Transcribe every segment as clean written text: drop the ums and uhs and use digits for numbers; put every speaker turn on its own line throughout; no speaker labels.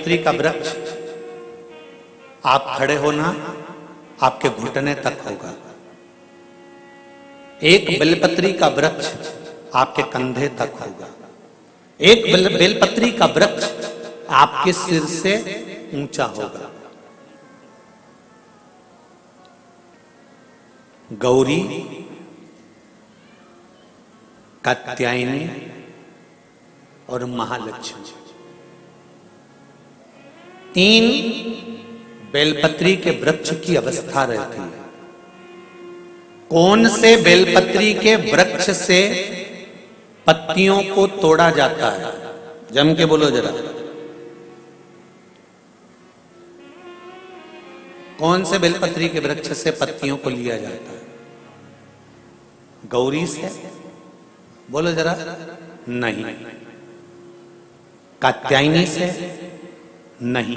बेलपत्री का वृक्ष आप खड़े होना आपके घुटने तक होगा। एक बेलपत्री का वृक्ष आपके कंधे तक होगा। एक बेलपत्री का वृक्ष आपके सिर से ऊंचा होगा। गौरी, कात्यायनी और महालक्ष्मी, तीन बेलपत्री के वृक्ष की अवस्था रहती है। कौन से बेलपत्री के वृक्ष से पत्तियों को तोड़ा जाता है? जम के बोलो जरा। कौन से बेलपत्री के वृक्ष से पत्तियों को लिया जाता है? गौरी से? बोलो जरा। नहीं। कात्यायनी से? नहीं।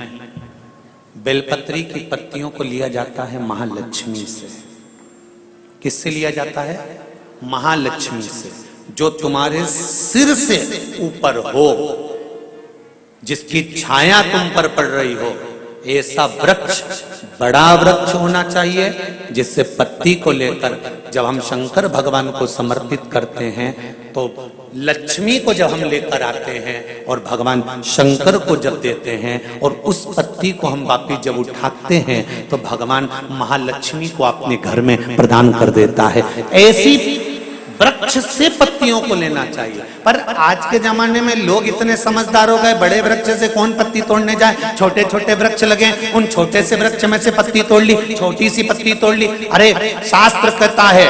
बेलपत्री की पत्तियों को लिया जाता है महालक्ष्मी से। किससे लिया जाता है? महालक्ष्मी से, जो तुम्हारे सिर से ऊपर हो, जिसकी छाया तुम पर पड़ रही हो। ऐसा वृक्ष बड़ा वृक्ष होना चाहिए, जिससे पत्ती को लेकर जब हम शंकर भगवान को समर्पित करते हैं तो लक्ष्मी को जब हम लेकर आते हैं और भगवान शंकर को जब देते हैं और उस पत्ती को हम वापिस जब उठाते हैं तो भगवान महालक्ष्मी को अपने घर में प्रदान कर देता है। ऐसी वृक्ष से पत्तियों को लेना चाहिए। पर आज के जमाने में लोग इतने समझदार हो गए, बड़े वृक्ष से कौन पत्ती तोड़ने जाए, छोटे छोटे वृक्ष लगे, उन छोटे से वृक्ष में से पत्ती तोड़ ली, छोटी सी पत्ती तोड़ ली। अरे शास्त्र कहता है,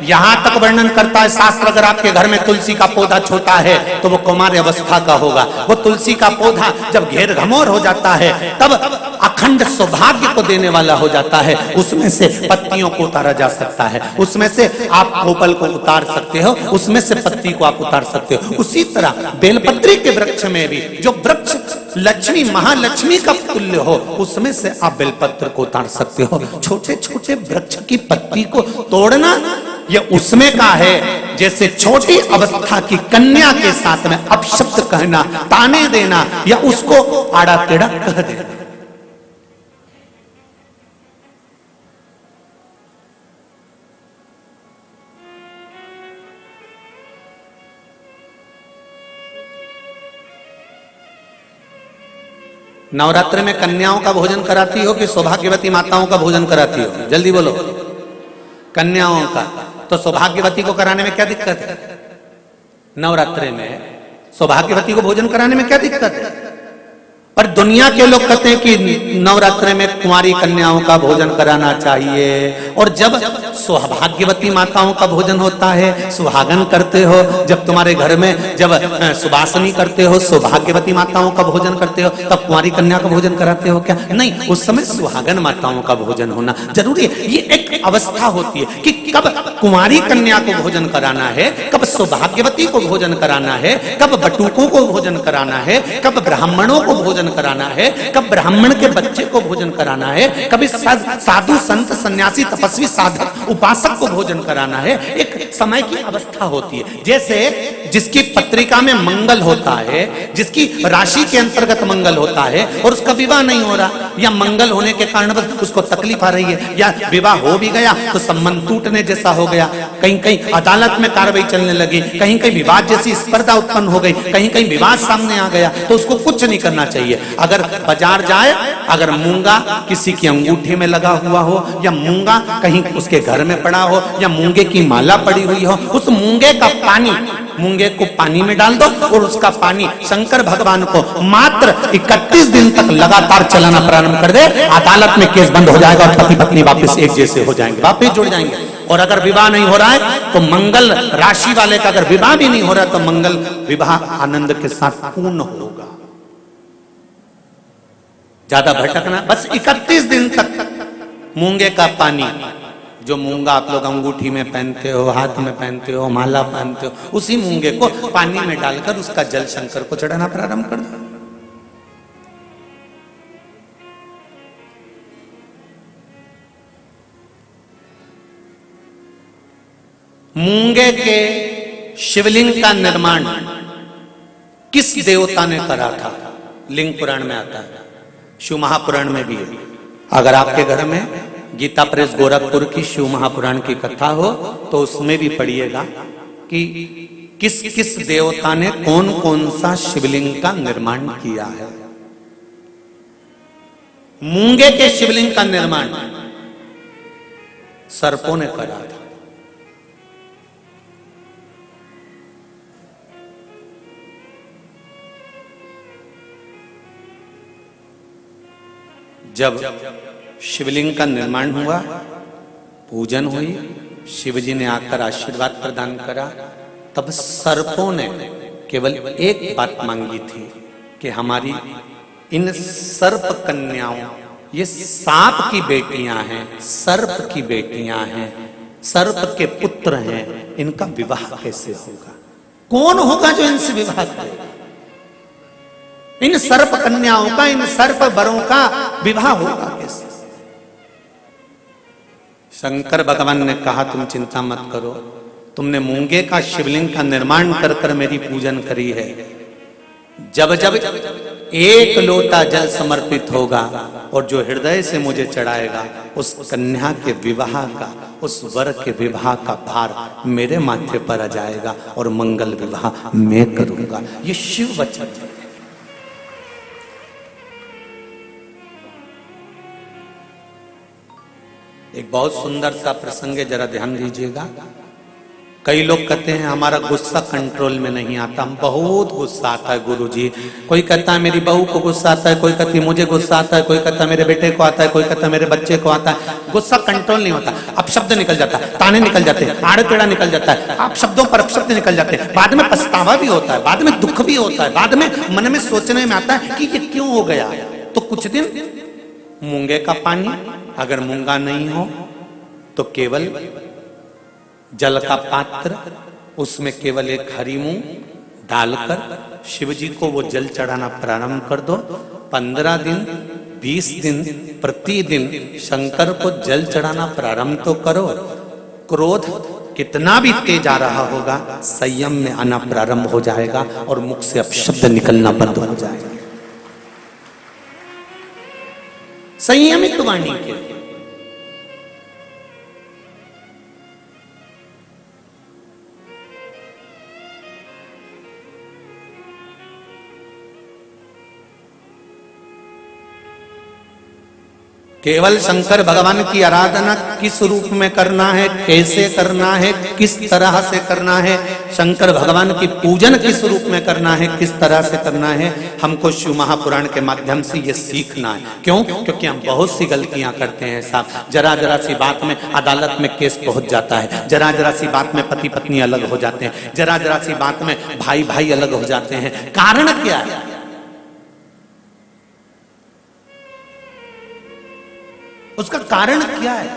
यहां तक वर्णन करता है शास्त्र, अगर आपके घर में तुलसी का पौधा छोटा है तो वो कुमार अवस्था का होगा। वो तुलसी का पौधा जब घेर घमोर हो जाता है तब अखंड सौभाग्य को देने वाला हो जाता है। उसमें से पत्तियों को उतारा जा सकता है, उसमें से आप कोपल को उतार सकते हो, उसमें से पत्ती को आप उतार सकते हो। उसी तरह बेलपत्री के वृक्ष में भी जो वृक्ष लक्ष्मी महालक्ष्मी का तुल्य हो, उसमें से आप बेलपत्र को उतार सकते हो। छोटे छोटे वृक्ष की पत्ती को तोड़ना ये उसमें का है जैसे छोटी अवस्था की कन्या के साथ में अपशब्द कहना, ताने देना या उसको आड़ा टेढ़ा कह देना। नवरात्र में कन्याओं का भोजन कराती हो कि सौभाग्यवती माताओं का भोजन कराती हो? जल्दी बोलो। कन्याओं का। तो सौभाग्यवती को कराने में क्या दिक्कत है? नवरात्र में सौभाग्यवती को भोजन कराने में क्या दिक्कत है? पर दुनिया के लोग कहते हैं कि नवरात्र में कुंवारी कन्याओं का भोजन कराना चाहिए। और जब सौभाग्यवती माताओं का भोजन होता है, सुहागन करते हो, जब तुम्हारे घर में जब सुवासनी करते हो, सौभाग्यवती माताओं का भोजन करते हो, तब कुंवारी कन्या का भोजन कराते हो क्या? नहीं, उस समय सुहागन माताओं का भोजन होना जरूरी है। ये एक अवस्था होती है कि कब कुंवारी कन्या को भोजन कराना है, कब सौभाग्यवती को भोजन कराना है, कब बटुकों को भोजन कराना है, कब ब्राह्मणों को भोजन कराना है, कब ब्राह्मण के बच्चे को भोजन कराना है, कभी साधु संत सन्यासी तपस्वी साधक उपासक को भोजन कराना है। एक समय की अवस्था होती है। जैसे जिसकी पत्रिका में मंगल होता है, जिसकी राशि के अंतर्गत मंगल होता है और उसका विवाह नहीं हो रहा, या मंगल होने के कारण बस उसको तकलीफ आ रही है, या विवाह हो भी गया तो संबंध टूटने जैसा हो गया, कहीं कहीं अदालत में कार्रवाई चलने लगी, कहीं कहीं विवाद जैसी स्पर्धा उत्पन्न हो गई, कहीं कहीं विवाद सामने आ गया, तो उसको कुछ नहीं करना चाहिए। अगर बाजार जाए, अगर मूंगा किसी की अंगूठी में लगा हुआ हो, या मूंगा कहीं उसके घर में पड़ा हो, या मूंगे की माला पड़ी हुई हो, उस मूंगे का पानी, मूंगे को पानी में डाल दो और उसका पानी शंकर भगवान को मात्र 31 दिन तक लगातार चलाना प्रारंभ कर दे, अदालत में केस बंद हो जाएगा और पति पत्नी वापस एक जैसे हो जाएंगे, वापस जुड़ जाएंगे। और अगर विवाह नहीं हो रहा है तो मंगल राशि वाले का अगर विवाह भी नहीं हो रहा तो मंगल विवाह आनंद के साथ पूर्ण होगा। ज्यादा भटकना, बस 31 दिन तक मूंगे का पानी, जो मूंगा आप लोग अंगूठी में पहनते हो, हाथ में पहनते हो, माला पहनते हो, उसी मूंगे को पानी में डालकर उसका जल शंकर को चढ़ाना प्रारंभ कर दो। मूंगे के शिवलिंग का निर्माण किस देवता ने करा था? लिंग पुराण में आता है, शिव महापुराण में भी है। अगर आपके घर में गीता प्रेस गोरखपुर की शिव महापुराण की कथा हो तो उसमें भी पढ़िएगा कि किस किस देवता ने कौन कौन सा शिवलिंग का निर्माण किया है। मूंगे के शिवलिंग का निर्माण सर्पों ने करा था। जब शिवलिंग का निर्माण हुआ, पूजन हुई, शिवजी ने आकर आशीर्वाद प्रदान करा, तब सर्पों ने केवल एक बात मांगी थी कि हमारी इन सर्प कन्याओं, ये सांप की बेटियां हैं, सर्प की बेटियां हैं, सर्प के पुत्र हैं, इनका विवाह कैसे होगा? कौन होगा जो इनसे विवाह करेगा? इन सर्प कन्याओं का, इन सर्प वरों का विवाह होगा कैसे? शंकर भगवान ने कहा तुम चिंता मत करो, तुमने मूंगे का शिवलिंग का निर्माण कर कर मेरी पूजन करी है। जब जब एक लोटा जल समर्पित होगा और जो हृदय से मुझे चढ़ाएगा, उस कन्या के विवाह का, उस वर के विवाह का भार मेरे माथे पर आ जाएगा और मंगल विवाह मैं करूंगा। ये शिव वचन है। एक बहुत सुंदर सा प्रसंग है, जरा ध्यान दीजिएगा। कई लोग कहते हैं हमारा गुस्सा कंट्रोल में नहीं आता, हम बहुत गुस्सा आता है गुरुजी। कोई कहता है मेरी बहू को गुस्सा आता है, कोई कहती है मुझे गुस्सा आता है, कोई कहता है मेरे बेटे को आता है, कोई कहता है मेरे बच्चे को आता है। गुस्सा कंट्रोल नहीं होता, अब शब्द निकल जाता है, ताने निकल जाते हैं, आड़े टेढ़ा निकल जाता है, आप शब्दों पर अपशब्द निकल जाते हैं, बाद में पछतावा भी होता है, बाद में दुख भी होता है, बाद में मन में सोचने में आता है कि ये क्यों हो गया। तो कुछ दिन मूंगे का पानी, अगर मूंगा नहीं हो तो केवल जल का पात्र, उसमें केवल एक हरी मूंग डालकर शिव जी को वो जल चढ़ाना प्रारंभ कर दो। 15 दिन 20 दिन प्रतिदिन शंकर को जल चढ़ाना प्रारंभ तो करो। क्रोध कितना भी तेज आ रहा होगा, संयम में आना प्रारंभ हो जाएगा और मुख से अपशब्द निकलना बंद हो जाएगा। संयमित वाणी के केवल शंकर भगवान की आराधना किस रूप में करना है, कैसे करना है, किस तरह से करना है, शंकर भगवान की पूजन किस रूप में करना है, किस तरह से करना है, हमको शिव महापुराण के माध्यम से ये सीखना है। क्यों? क्योंकि हम बहुत सी गलतियां करते हैं साहब। जरा जरा सी बात में अदालत में केस पहुंच जाता है, जरा जरा सी बात में पति पत्नी अलग हो जाते हैं, जरा जरा सी बात में भाई भाई अलग हो जाते हैं। कारण क्या है? उसका कारण क्या है?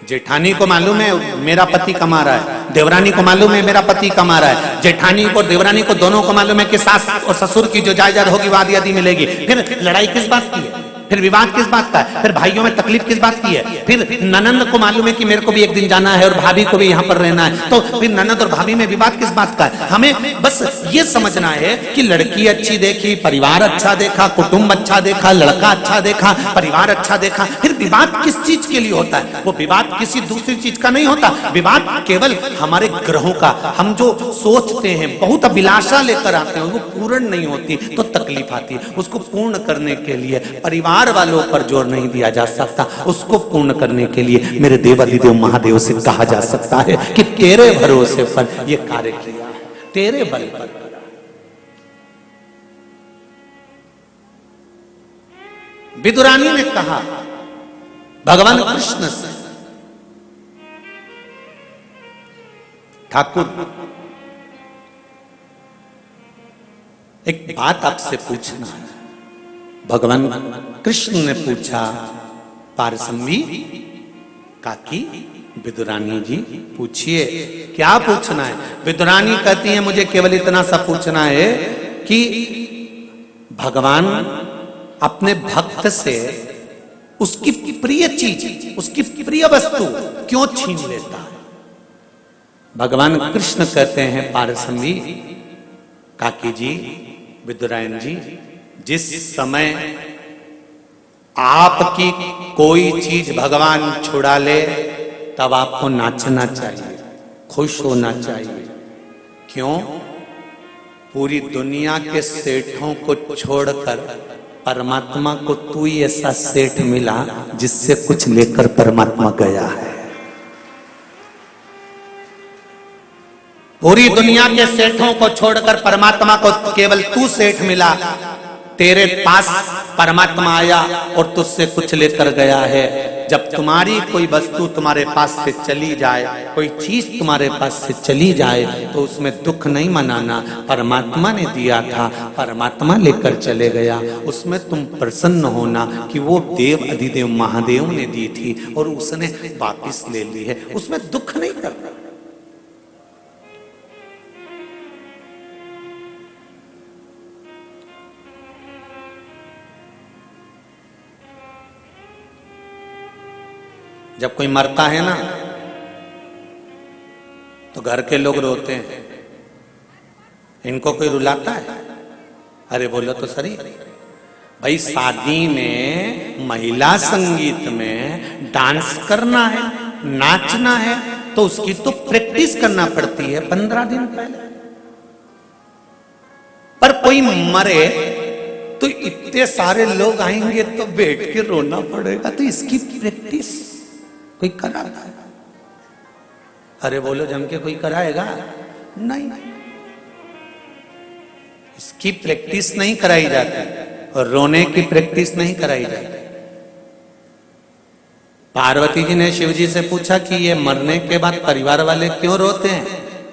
जेठानी को मालूम है मेरा पति कमा रहा है, देवरानी को मालूम है मेरा पति कमा रहा है, जेठानी को देवरानी को दोनों को मालूम है कि सास और ससुर की जो जायदाद होगी वो आधी आधी मिलेगी। फिर लड़ाई किस बात की है? फिर विवाद किस बात का है? फिर भाइयों में तकलीफ किस बात की है? फिर ननंद को मालूम है कि मेरे को भी एक दिन जाना है और भाभी को भी यहाँ पर रहना है, तो फिर ननंद और भाभी में विवाद किस बात का है? हमें बस ये समझना है कि लड़की अच्छी देखी, परिवार अच्छा देखा, कुटुंब अच्छा देखा, लड़का अच्छा देखा, परिवार अच्छा देखा, फिर विवाद किस चीज के लिए होता है? वो विवाद किसी दूसरी चीज का नहीं होता। विवाद केवल हमारे ग्रहों का, हम जो सोचते हैं, बहुत अभिलाषा लेकर आते हैं, वो पूर्ण नहीं होती तो तकलीफ आती है। उसको पूर्ण करने के लिए परिवार वालों पर जोर नहीं दिया जा सकता, उसको पूर्ण करने के लिए मेरे देवाधिदेव महादेव से कहा जा सकता है कि तेरे भरोसे पर यह कार्य किया है, तेरे बल पर करा। विदुरानी ने कहा भगवान कृष्ण से, ठाकुर एक बात आपसे पूछना है। भगवान कृष्ण ने पूछा, पारसम्वी काकी विदुरानी जी पूछिए, क्या पूछना है? विदुरानी कहती है मुझे केवल इतना सा पूछना है कि भगवान अपने भक्त से उसकी प्रिय चीज, उसकी प्रिय वस्तु क्यों छीन लेता है? भगवान कृष्ण कहते हैं पारसम्वी काकी जी, विदुरायन जी, जिस समय आपकी कोई चीज भगवान छुड़ा ले तब आपको नाचना चाहिए, खुश होना चाहिए। क्यों? पूरी दुनिया के सेठों को छोड़कर परमात्मा को तू ही ऐसा सेठ मिला जिससे कुछ लेकर परमात्मा गया है। पूरी दुनिया के सेठों को छोड़कर परमात्मा को केवल तू सेठ मिला, तेरे पास परमात्मा आया और तुझसे कुछ लेकर गया है। जब तुम्हारी कोई वस्तु तुम्हारे पास से चली जाए, कोई चीज तुम्हारे पास से चली जाए, तो उसमें दुख नहीं मनाना। परमात्मा ने दिया था, परमात्मा लेकर चले गया, उसमें तुम प्रसन्न होना कि वो देव अधिदेव महादेव ने दी थी और उसने वापिस ले ली है, उसमें दुख नहीं करना। जब कोई मरता है ना तो घर के लोग रोते हैं, इनको कोई रुलाता है? अरे बोलो तो सही भाई, शादी में महिला संगीत में डांस करना है, नाचना है, तो उसकी तो प्रैक्टिस करना पड़ती है 15 दिन पहले। पर कोई मरे तो इतने सारे लोग आएंगे तो बैठ के रोना पड़ेगा, तो इसकी प्रैक्टिस कोई कराता है? अरे बोलो जम के कोई कराएगा? नहीं, इसकी प्रैक्टिस नहीं कराई जाती और रोने की प्रैक्टिस नहीं कराई जाती। पार्वती जी ने शिव जी से पूछा कि ये मरने के बाद परिवार वाले क्यों रोते हैं?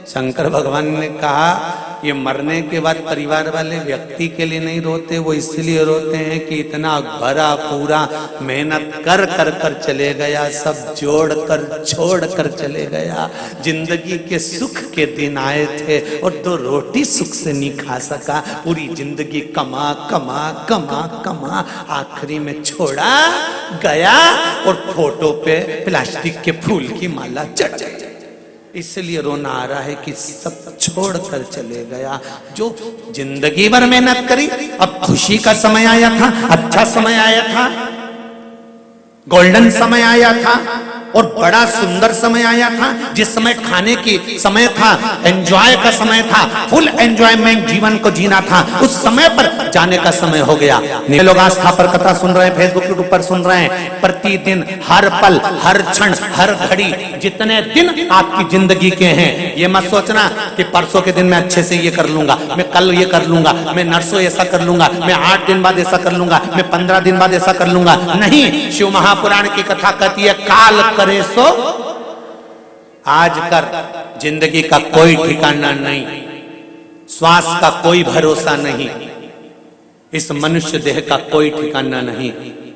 शंकर भगवान ने कहा ये मरने के बाद परिवार वाले व्यक्ति के लिए नहीं रोते, वो इसलिए रोते हैं कि इतना भरा पूरा मेहनत कर कर कर चले गया, सब जोड़ कर छोड़ कर चले गया, जिंदगी के सुख के दिन आए थे और 2 रोटी सुख से नहीं खा सका, पूरी जिंदगी कमा कमा कमा कमा आखिरी में छोड़ा गया और फोटो पे प्लास्टिक के फूल की माला चढ़ गई। इसलिए रोना आ रहा है कि सब छोड़ कर चले गया, जो जिंदगी भर मेहनत करी। अब खुशी का समय आया था, अच्छा समय आया था, गोल्डन समय आया था और बड़ा सुंदर समय आया था, जिस समय खाने की समय था, एंजॉय का समय था, फुल एंजॉयमेंट जीवन को जीना था, उस समय पर जाने का समय हो गया। लोग आस्था पर कथा सुन रहे हैं, फेसबुक यूट्यूब पर सुन रहे हैं, प्रतिदिन हर पल हर क्षण हर घड़ी जितने दिन आपकी जिंदगी के हैं, ये मत सोचना कि परसों के दिन मैं अच्छे से ये कर लूंगा, मैं कल ये कर लूंगा, मैं नरसों ऐसा कर लूंगा, मैं 8 दिन बाद ऐसा कर लूंगा, मैं 15 दिन बाद ऐसा कर लूंगा। नहीं, शिव महापुराण की कथा कहती है काल करे सो आज कर। जिंदगी का कोई ठिकाना नहीं, श्वास का कोई भरोसा नहीं, इस मनुष्य देह का कोई ठिकाना नहीं,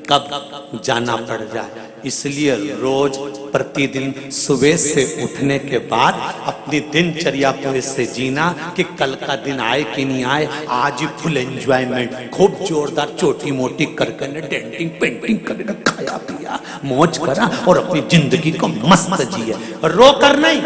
कब जाना पड़ जाए। इसलिए रोज प्रतिदिन सुबह से उठने के बाद अपनी दिनचर्या को ऐसे जीना कि कल का दिन आए कि नहीं आए, आज ही फुल एंजॉयमेंट, खूब जोरदार छोटी मोटी करके डेंटिंग पेंटिंग करके खाया पिया मौज करा और अपनी जिंदगी को मस्त जिए, रो कर नहीं।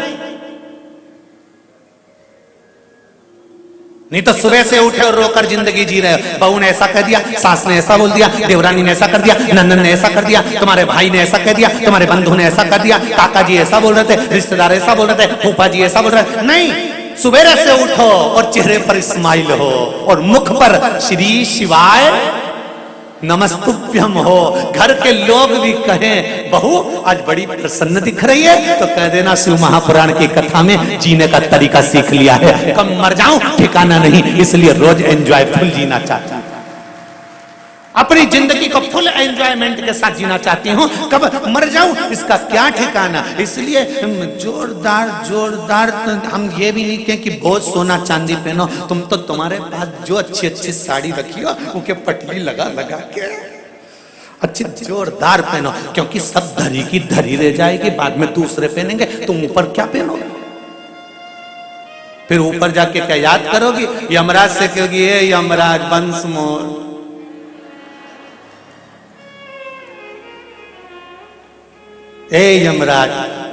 नहीं तो सुबह से उठे और रोकर जिंदगी जी रहे हो। बहू ने ऐसा कह दिया, सास ने ऐसा बोल दिया, देवरानी ने ऐसा कर दिया, नंदन ने ऐसा कर दिया, तुम्हारे भाई ने ऐसा कह दिया, तुम्हारे बंधु ने ऐसा कर दिया, काका जी ऐसा बोल रहे थे, रिश्तेदार ऐसा बोल रहे थे, फूफा जी ऐसा बोल रहे थे। नहीं, सुबह से उठो और चेहरे पर स्माइल हो और मुख पर श्री शिवाय नमस्तुभ्यम हो। घर के लोग भी कहें बहू आज बड़ी प्रसन्न दिख रही है, तो कह देना शिव महापुराण की कथा में जीने का तरीका सीख लिया है, कब मर जाऊं ठिकाना नहीं, इसलिए रोज एंजॉयफुल जीना चाहती हूं, अपनी जिंदगी को फुल एंजॉयमेंट के साथ जीना चाहती हूँ, कब मर जाऊं इसका क्या ठिकाना। इसलिए जोरदार जोरदार हम ये भी नहीं कहें कि बहुत सोना चांदी पहनो, तुम तो तुम्हारे पास जो अच्छी अच्छी साड़ी रखी हो उनके पटली लगा लगा के अच्छी जोरदार पहनो, क्योंकि सब धरी की धरी रह जाएगी, बाद में दूसरे पहनेंगे, तुम ऊपर क्या पहनोगे? फिर ऊपर जाके क्या याद करोगी? यमराज से कहोगी ये यमराज वंश मोर, ए यमराज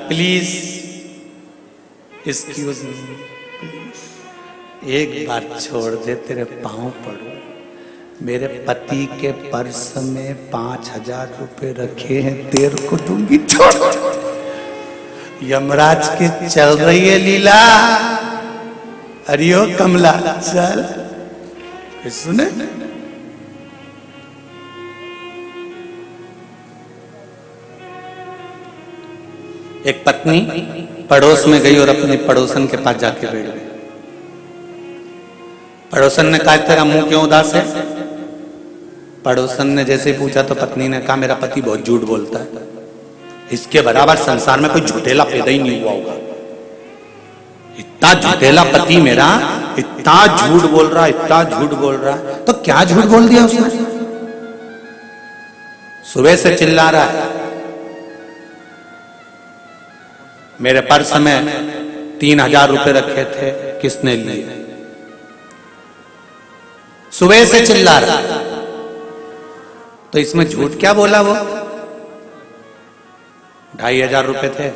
प्लीज एक्सक्यूज मी, एक बार छोड़ दे, तेरे पांव पड़ू। मेरे पति के पर्स में 5,000 रुपए रखे हैं, तेरे को दूंगी, छोड़। यमराज के चल रही है लीला। अरियो कमला चल, सुने। एक पत्नी पड़ोस में गई और अपने पड़ोसन के पास जाके बैठ गई। पड़ोसन ने कहा, तेरा मुंह क्यों उदास है? पड़ोसन ने जैसे पूछा तो पत्नी ने कहा, मेरा पति बहुत झूठ बोलता है, इसके बराबर संसार में कोई झूठेला पैदा ही नहीं हुआ होगा। इतना झूठेला पति मेरा, इतना झूठ बोल रहा, इतना झूठ बोल रहा है। तो क्या झूठ बोल दिया उसने? सुबह से चिल्ला रहा है, मेरे पर्स में 3,000 रुपए रखे थे, किसने लिए? सुबह से चिल्ला रहा। तो इसमें झूठ क्या बोला वो? 2,500 रुपए थे।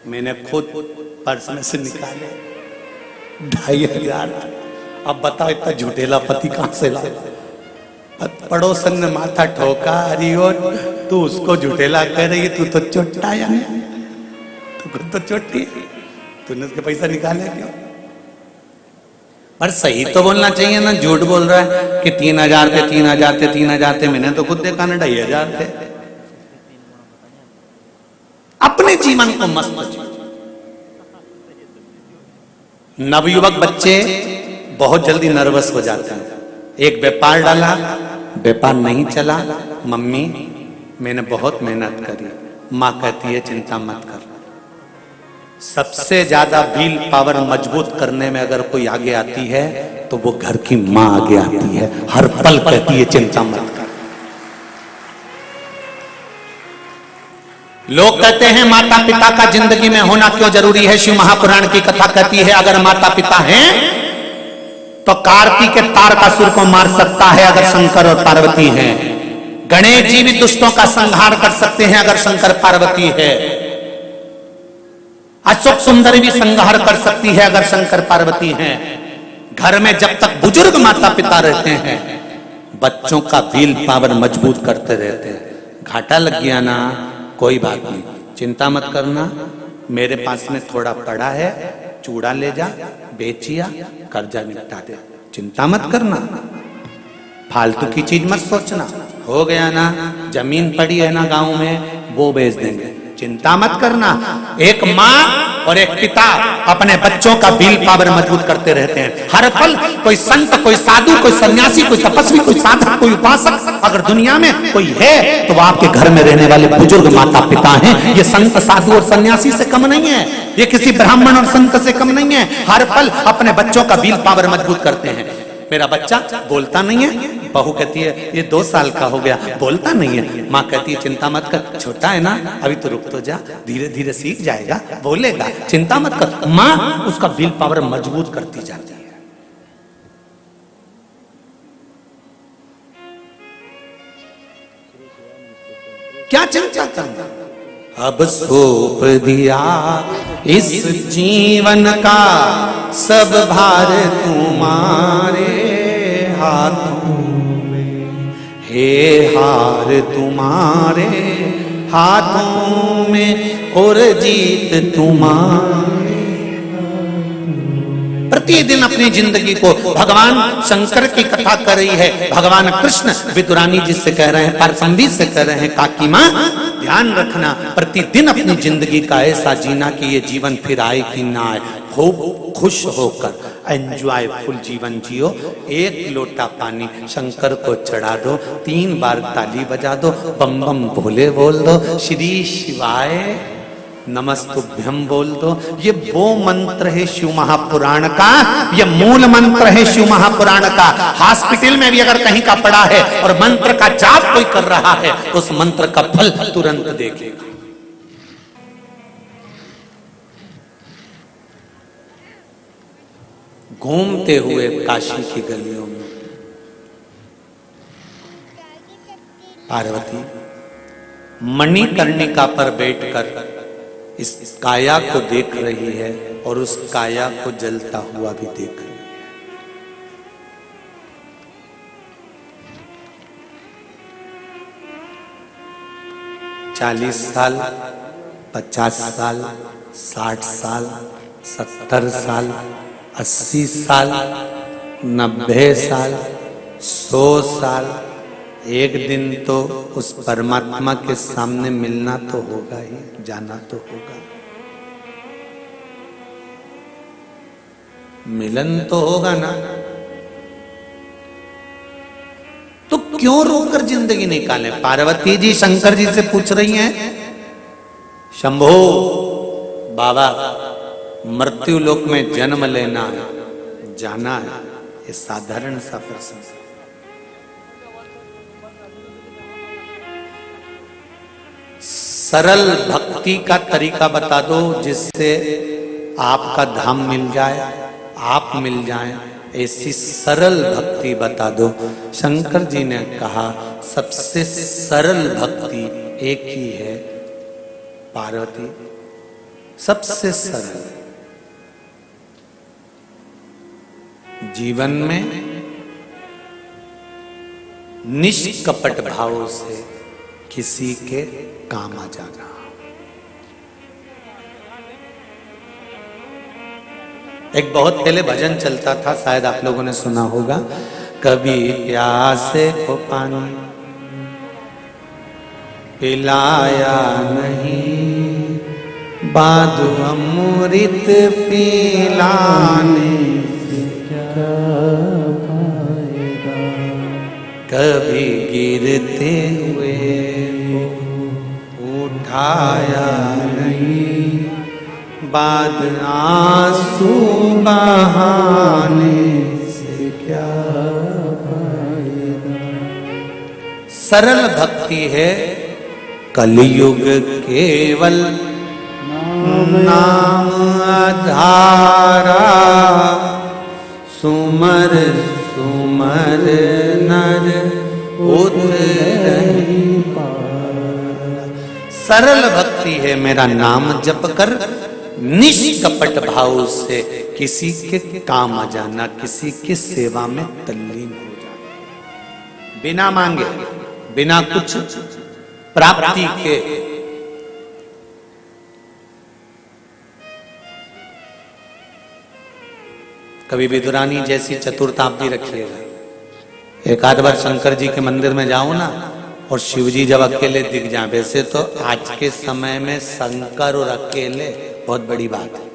मैंने खुद पर्स में से निकाले, 2,500। अब बताओ इतना झूठेला पति कहां से ला? पड़ोसन ने माथा ठोका, अरियो तू उसको झूठेला कह रही है, तू तो चोटा या नहीं, तू खुद तो चोटी, तूने उसके पैसा निकाले क्यों? पर सही तो बोलना चाहिए ना। झूठ बोल रहा है कि 3,000 थे, 3,000 थे, 3,000 थे। मैंने तो खुद देखा ना 2,500 थे। अपने जीवन को मस्त। नवयुवक बच्चे बहुत जल्दी नर्वस हो जाते हैं। एक व्यापार डाला, व्यापार नहीं चला। मम्मी मैंने बहुत मेहनत करी। माँ कहती है चिंता मत कर। सबसे ज्यादा विल पावर मजबूत करने में अगर कोई आगे आती है तो वो घर की माँ आगे आती है। हर पल कहती है चिंता मत कर। लोग कहते हैं माता पिता का जिंदगी में होना क्यों जरूरी है? शिव महापुराण की कथा कहती है अगर माता पिता हैं तो कार्तिक के तारकासुर को मार सकता है अगर शंकर और पार्वती हैं। गणेश जी भी दुष्टों का संहार कर सकते हैं अगर शंकर पार्वती है। अशोक सुंदरी भी संहार कर सकती है अगर शंकर पार्वती हैं। घर में जब तक बुजुर्ग माता पिता रहते हैं बच्चों का विल पावर मजबूत करते रहते हैं। घाटा लग गया ना, कोई बात नहीं, चिंता मत करना, मेरे पास में थोड़ा पड़ा है, चूड़ा ले जा, बेचिया, कर्जा निपटा दे, चिंता मत करना, फालतू की चीज मत सोचना। हो गया ना, जमीन पड़ी है ना गांव में, वो बेच देंगे, चिंता मत करना। एक माँ और एक पिता अपने बच्चों का विल पावर मजबूत करते रहते हैं। हर पल कोई संत, कोई साधु, कोई सन्यासी, कोई तपस्वी, कोई साधक, कोई उपासक अगर दुनिया में कोई है तो वो आपके घर में रहने वाले बुजुर्ग माता पिता हैं। ये संत, साधु और सन्यासी से कम नहीं है, ये किसी ब्राह्मण और संत से कम नहीं है। हर पल अपने बच्चों का विल पावर मजबूत करते हैं। मेरा बच्चा बोलता नहीं है, बहू कहती है ये 2 साल का हो गया, बोलता नहीं है। माँ कहती है चिंता मत कर, छोटा है ना, अभी तो रुक तो जा, धीरे धीरे सीख जाएगा, बोलेगा, चिंता मत कर। माँ उसका विल पावर मजबूत करती जाती है। क्या चिंता करना? अब सौंप दिया इस जीवन का सब भार तुम्हारे हाथों में, हे हार तुम्हारे हाथों में और जीत तुम्हारे। प्रतिदिन अपनी जिंदगी को भगवान शंकर की कथा कर रही है। भगवान कृष्ण विदुरानी जी से कह रहे हैं, पार्संदी से कह रहे हैं, काकी माँ ध्यान रखना, प्रतिदिन अपनी जिंदगी का ऐसा जीना कि ये जीवन फिर आए कि ना आए। खूब खुश होकर एंजॉयफुल जीवन जियो। 1 लोटा पानी शंकर को चढ़ा दो, 3 बार ताली बजा दो, बम बम भोले बोल दो, श्री शिवाय नमस्तुभ्यम बोल दो। ये वो मंत्र है शिव महापुराण का, ये मूल मंत्र है शिव महापुराण का। हॉस्पिटल में भी अगर कहीं का पड़ा है और मंत्र का जाप कोई कर रहा है तो उस मंत्र का फल तुरंत देखेगा। घूमते हुए काशी की गलियों में पार्वती मणिकर्णिका पर बैठकर इस काया को देख रही है और उस काया को जलता हुआ भी देख रही है। चालीस साल, 50 साल, 60 साल, 70 साल, 80 साल, 90 साल, 100 साल, एक दिन तो उस परमात्मा के सामने मिलना तो होगा ही, जाना तो होगा, मिलन तो होगा ना। तो क्यों रोकर जिंदगी निकालें? पार्वती जी शंकर जी से पूछ रही हैं, शंभो बाबा मृत्यु लोक में जन्म लेना जाना है, ये साधारण सा प्रश्न है। सरल भक्ति का तरीका बता दो जिससे आपका धाम मिल जाए, आप मिल जाएं, ऐसी सरल भक्ति बता दो। शंकर जी ने कहा सबसे सरल भक्ति एक ही है, पार्वती, सबसे सरल। जीवन में निष्कपट भाव से किसी के काम आ जाना। एक बहुत पहले भजन चलता था, शायद आप लोगों ने सुना होगा, कभी प्यासे को पानी पिलाया नहीं, बादू अमृत पिलाने से क्या फायदा, कभी गिरते हुए उठाया नहीं, बाद आंसू बहाने से क्या फायदा। सरल भक्ति है कलयुग केवल नाम आधारा, सुमर सुमर नर उतरहि पारा। सरल भक्ति है मेरा नाम जप कर निष्कपट भाव से किसी के काम आ जाना, किसी की सेवा में तल्लीन हो जाना, बिना मांगे, बिना कुछ प्राप्ति के। कभी विदुरानी जैसी चतुरता आप भी रखिएगा। एक आध बार शंकर जी के मंदिर में जाओ ना और शिव जी जब अकेले दिख जाए, वैसे तो आज के समय में शंकर और अकेले बहुत बड़ी बात है।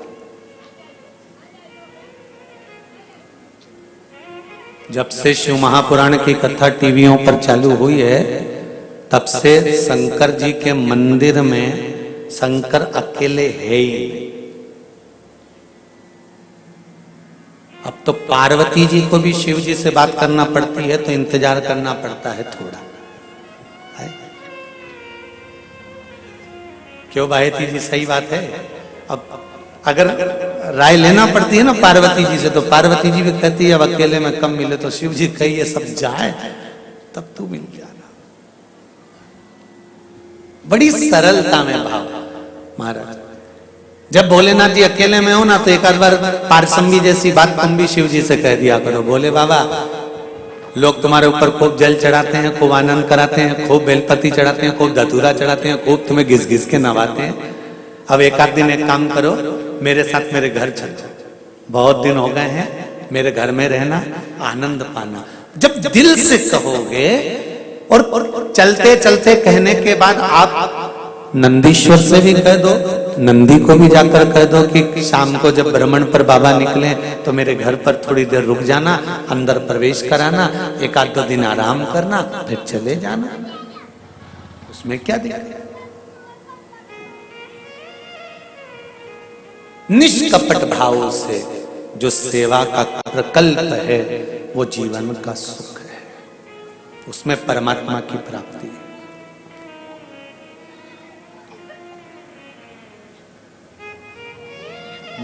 जब से शिव महापुराण की कथा टीवियों पर चालू हुई है, तब से शंकर जी के मंदिर में शंकर अकेले है ही नहीं। अब तो पार्वती जी को भी शिव जी से बात करना पड़ती है, तो इंतजार करना पड़ता है थोड़ा, है? क्यों भाईती जी, सही बात है। अब अगर राय लेना पड़ती है ना पार्वती जी से, तो पार्वती जी भी कहती है अब अकेले में कम मिले, तो शिव जी कहिए सब जाए तब तू मिल जाना। बड़ी सरलता में भाव महाराज। जब भोलेनाथ जी अकेले में हो ना, तो एक आध बार पारसम्बी जैसी बात तुम भी शिव जी से कह दिया करो, बोले बाबा लोग तुम्हारे ऊपर खूब जल चढ़ाते हैं, खूब आनंद कराते हैं, खूब बेलपति चढ़ाते हैं, खूब धतूरा चढ़ाते हैं, खूब तुम्हें घिस घिस के नवाते हैं। अब एक आध दिन एक काम करो, मेरे साथ मेरे घर चलो, बहुत दिन हो गए हैं, मेरे घर में रहना, आनंद पाना। जब दिल से कहोगे और चलते चलते कहने के बाद आप नंदीश्वर से भी कह दो, नंदी को भी जाकर कह दो कि शाम को जब भ्रमण पर बाबा निकले तो मेरे घर पर थोड़ी देर रुक जाना, अंदर प्रवेश कराना, एक आध दो दिन आराम करना, फिर चले जाना, उसमें क्या दिक्कत। निष्कपट भाव से जो सेवा का प्रकल्प है वो जीवन का सुख है, उसमें परमात्मा की प्राप्ति है।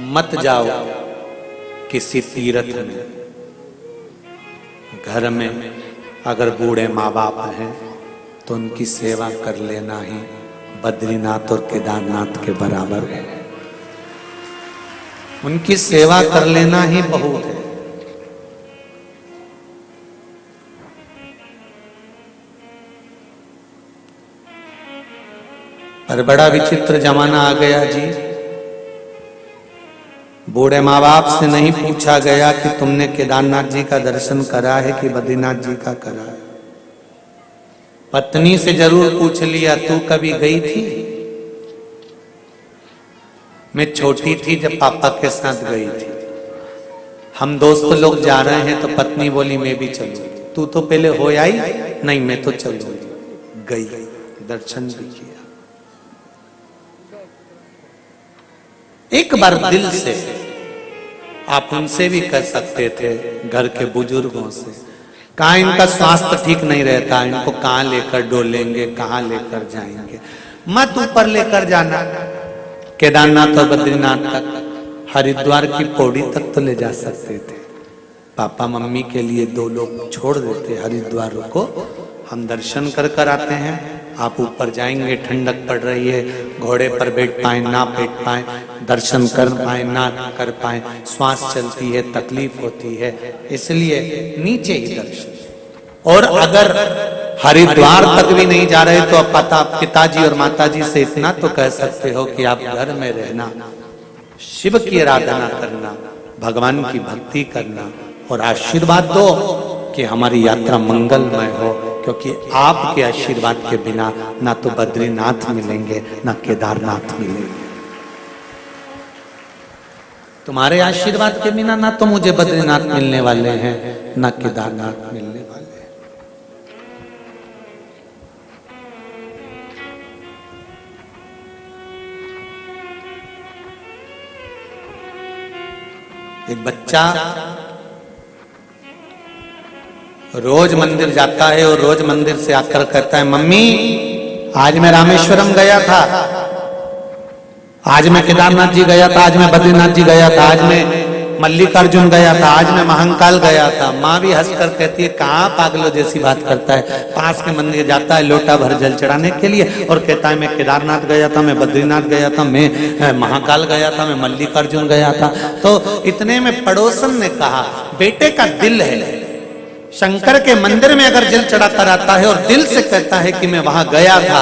मत जाओ किसी तीर्थ में, घर में अगर बूढ़े माँ बाप हैं तो उनकी सेवा कर लेना ही बद्रीनाथ और केदारनाथ के बराबर है। उनकी सेवा कर लेना ही बहुत है। पर बड़ा विचित्र जमाना आ गया जी। बूढ़े माँ बाप से नहीं पूछा गया कि तुमने केदारनाथ जी का दर्शन करा है कि बद्रीनाथ जी का करा है। पत्नी से जरूर पूछ लिया, तू कभी गई थी? मैं छोटी थी जब पापा के साथ गई थी। हम दोस्त लोग जा रहे हैं तो पत्नी बोली मैं भी चलूंगी। तू तो पहले हो आई? नहीं मैं तो चलूंगी। गई, दर्शन भी किया। एक बार दिल से आप उनसे भी कर सकते थे, घर के बुजुर्गों से, कहाँ इनका स्वास्थ्य ठीक नहीं रहता, इनको कहाँ लेकर डोलेंगे, कहाँ लेकर जाएंगे, मत ऊपर लेकर जाना केदारनाथ और बद्रीनाथ तक, हरिद्वार की पौड़ी तक तो ले जा सकते थे। पापा मम्मी के लिए 2 लोग छोड़ देते, हरिद्वार को हम दर्शन कर आते हैं, आप ऊपर जाएंगे, ठंडक पड़ रही है, घोड़े पर बैठ पाए ना बैठ पाए, दर्शन कर पाए ना कर पाए, श्वास चलती है, तकलीफ होती है, इसलिए नीचे ही दर्शन। और अगर हरिद्वार तक भी नहीं जा रहे तो आप पिताजी और माताजी से इतना तो कह सकते हो कि आप घर में रहना, शिव की आराधना करना, भगवान की भक्ति करना और आशीर्वाद दो कि हमारी यात्रा मंगलमय हो, क्योंकि आपके आशीर्वाद के बिना ना तो बद्रीनाथ मिलेंगे ना केदारनाथ मिलेंगे। तुम्हारे आशीर्वाद के बिना ना तो मुझे बद्रीनाथ मिलने वाले हैं ना केदारनाथ मिलने वाले हैं। एक बच्चा रोज मंदिर जाता है और रोज मंदिर से आकर कहता है, मम्मी आज मैं रामेश्वरम गया था, आज मैं केदारनाथ जी गया था, आज मैं बद्रीनाथ जी गया था, आज मैं मल्लिकार्जुन गया था, आज मैं महाकाल गया था। माँ भी हंसकर कहती है, कहाँ पागलों जैसी बात करता है, पास के मंदिर जाता है लोटा भर जल चढ़ाने के लिए और कहता है मैं केदारनाथ गया था, मैं बद्रीनाथ गया था, मैं महाकाल गया था, मैं मल्लिकार्जुन गया था। तो इतने में पड़ोसन ने कहा, बेटे का दिल है, शंकर के मंदिर में अगर जल चढ़ा कर आता है और दिल से कहता है कि मैं वहां गया था,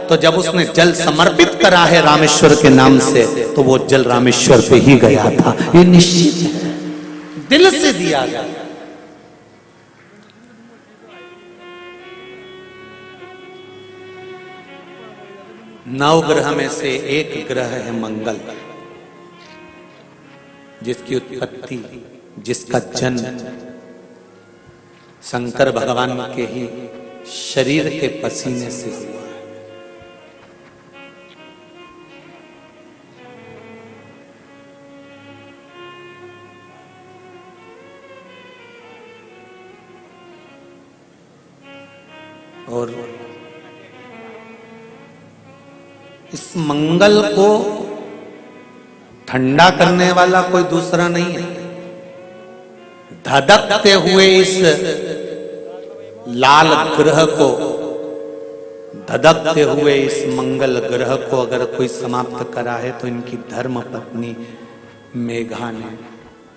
तो जब उसने जल समर्पित करा है रामेश्वर के नाम से, तो वो जल रामेश्वर पे ही गया था, ये निश्चित है, दिल से दिया गया। नौ ग्रह में से एक ग्रह है मंगल, जिसकी उत्पत्ति, जिसका जन्म शंकर भगवान के ही शरीर के पसीने से हुआ है। और इस मंगल को ठंडा करने वाला कोई दूसरा नहीं है। धधकते हुए इस लाल ग्रह को, धधकते हुए इस मंगल ग्रह को अगर कोई समाप्त करा है तो इनकी धर्म पत्नी मेघा ने,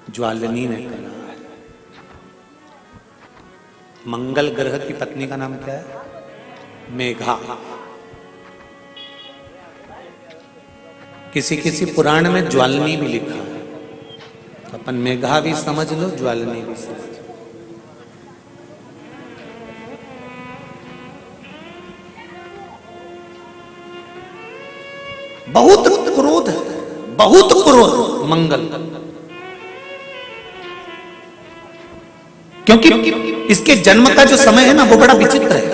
ज्वालिनी ने करा है। मंगल ग्रह की पत्नी का नाम क्या है? मेघा। किसी किसी पुराण में ज्वालिनी भी लिखा है, अपन मेघा भी समझ लो, ज्वालिनी भी समझ लो। बहुत क्रोध है, बहुत क्रोध मंगल, क्योंकि इसके जन्म का जो समय है ना वो बड़ा विचित्र है।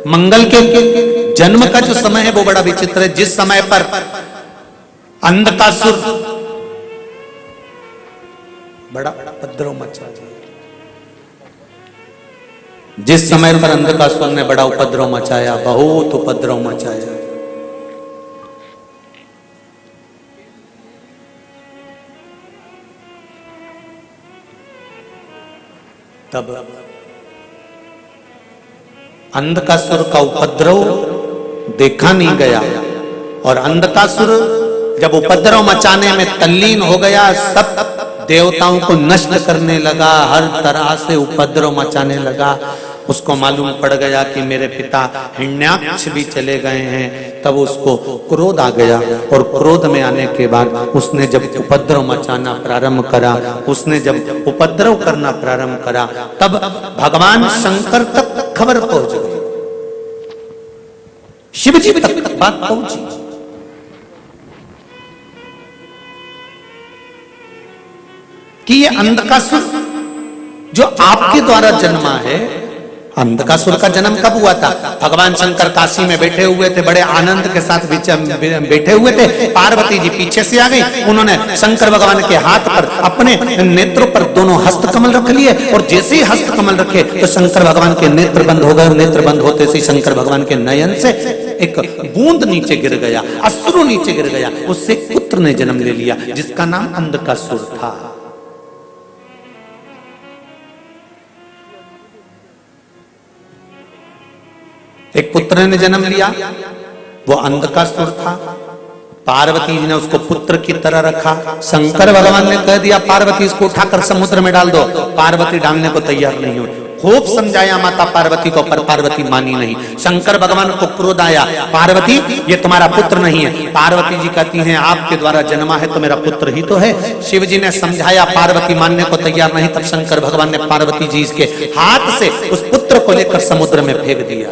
मंगल के जन्म का जो समय है वो बड़ा विचित्र है। जिस समय पर अंधकासुर बड़ा उपद्रव मचा दिया, जिस समय पर अंधकासुर ने बड़ा उपद्रव मचाया, बहुत उपद्रव मचाया, तब अंधकासुर का उपद्रव देखा नहीं गया, और अंधकासुर जब उपद्रव मचाने में तल्लीन हो गया, सब देवताओं को नष्ट करने लगा, हर तरह से उपद्रव मचाने लगा। उसको मालूम पड़ गया कि मेरे पिता हिरण्याक्ष भी चले गए हैं। तब उसको क्रोध आ गया, और क्रोध में आने के बाद उसने जब उपद्रव मचाना प्रारंभ करा, उसने जब उपद्रव करना प्रारंभ करा, तब भगवान शंकर तक खबर पहुंच गई, शिव जी तक बात पहुंची। कि ये अंधकासुर जो आपके द्वारा जन्मा है, अंधकासुर का जन्म कब हुआ था? भगवान शंकर काशी में बैठे हुए थे, बड़े आनंद के साथ बैठे हुए थे। पार्वती जी पीछे से आ गई, उन्होंने शंकर भगवान के हाथ पर, अपने नेत्रों पर दोनों हस्त कमल रख लिए, और जैसे ही हस्त कमल रखे तो शंकर भगवान के नेत्र बंद हो गए। नेत्र बंद होते से शंकर भगवान के नयन से एक बूंद नीचे गिर गया, अश्रु नीचे गिर गया। उससे पुत्र ने जन्म ले लिया, जिसका नाम अंधकासुर था। एक पुत्र ने जन्म लिया, वो अंधकासुर था। पार्वती जी ने उसको पुत्र की तरह रखा। शंकर भगवान ने कह दिया पार्वती इसको उठाकर समुद्र में डाल दो। पार्वती डालने को तैयार नहीं हुई। खूब समझाया माता पार्वती को, पर पार्वती मानी नहीं। शंकर भगवान को क्रोध आया, पार्वती ये तुम्हारा पुत्र नहीं है। पार्वती जी कहती हैं आपके द्वारा जन्मा है तो मेरा पुत्र ही तो है। शिव जी ने समझाया, पार्वती मानने को तैयार नहीं। तब शंकर भगवान ने पार्वती जी के हाथ से उस पुत्र को लेकर समुद्र में फेंक दिया।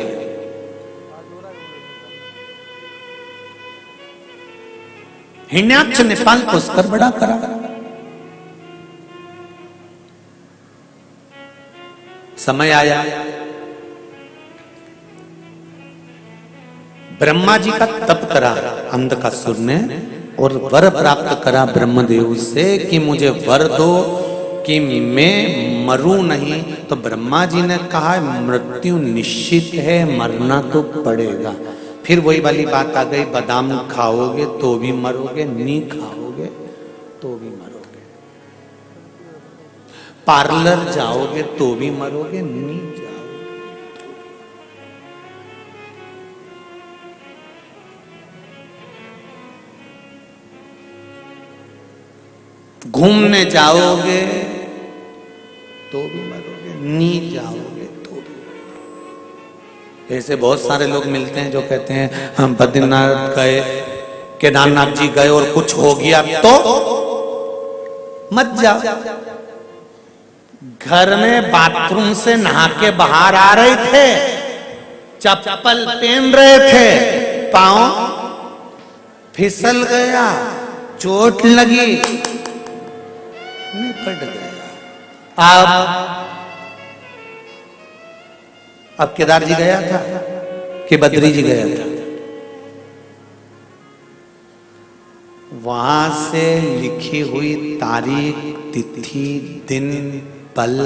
हिरण्याक्ष ने पाल पोसकर बड़ा करा। समय आया, ब्रह्मा जी का तप करा अंधकासुर ने, और वर प्राप्त करा ब्रह्मदेव से कि मुझे वर दो कि मैं मरूं नहीं। तो ब्रह्मा जी ने कहा मृत्यु निश्चित है, मरना तो पड़ेगा। फिर वही वाली बात आ गई, बादाम खाओगे तो भी मरोगे, नहीं खाओगे तो भी मरोगे, पार्लर जाओगे तो भी मरोगे, नहीं जाओगे। घूमने जाओगे तो भी मरोगे, नहीं जाओगे। ऐसे बहुत सारे लोग मिलते हैं जो कहते हैं हम बद्रीनाथ गए, केदारनाथ जी गए और कुछ हो गया तो मत जाओ। घर में बाथरूम से नहा के बाहर आ रहे थे, चप्पल पहन रहे थे, पांव फिसल गया, चोट लगी, निपट गया। अब केदार जी गया था कि बद्री जी गया था? वहां से लिखी हुई तारीख, तिथि, दिन, पल,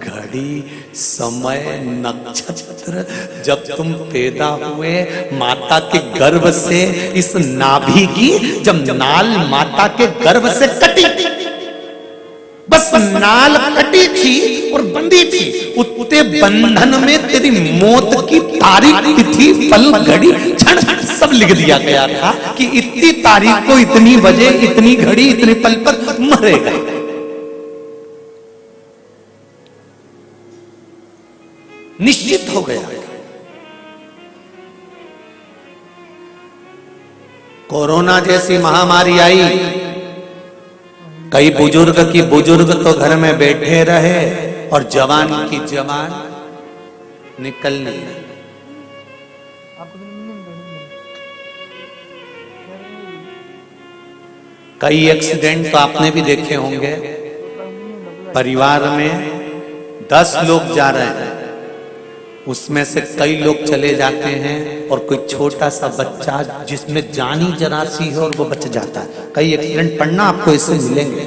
घड़ी, समय, नक्षत्र, जब तुम पैदा हुए माता के गर्भ से, इस नाभि की जब नाल माता के गर्भ से कटी, बस नाल कटी थी और बंधी थी, उतने बंधन में तेरी मौत की तारीख, तिथि, पल, घड़ी, क्षण सब लिख दिया गया था कि इतनी तारीख को, इतनी बजे, इतनी घड़ी, इतने पल पर मरेगा। निश्चित हो गया। कोरोना जैसी महामारी आई, कई बुजुर्ग तो घर में बैठे रहे और जवान की जवान निकल नहीं। कई एक्सीडेंट तो आपने भी देखे होंगे। परिवार में 10 लोग जा रहे हैं, उसमें से कई लोग चले जाते हैं और कोई छोटा सा बच्चा जिसमें जानी जरा सी है और वो बच जाता है। कई एक्सीडेंट पढ़ना आपको इससे मिलेंगे।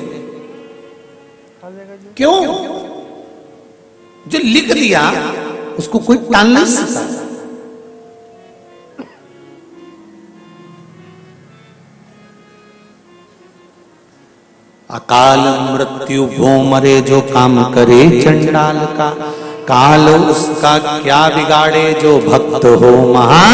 क्यों? जो लिख दिया उसको कोई टाल नहीं सकता। अकाल मृत्यु वो मरे जो काम करे चंडाल का। काल उसका क्या बिगाड़े जो भक्त हो महा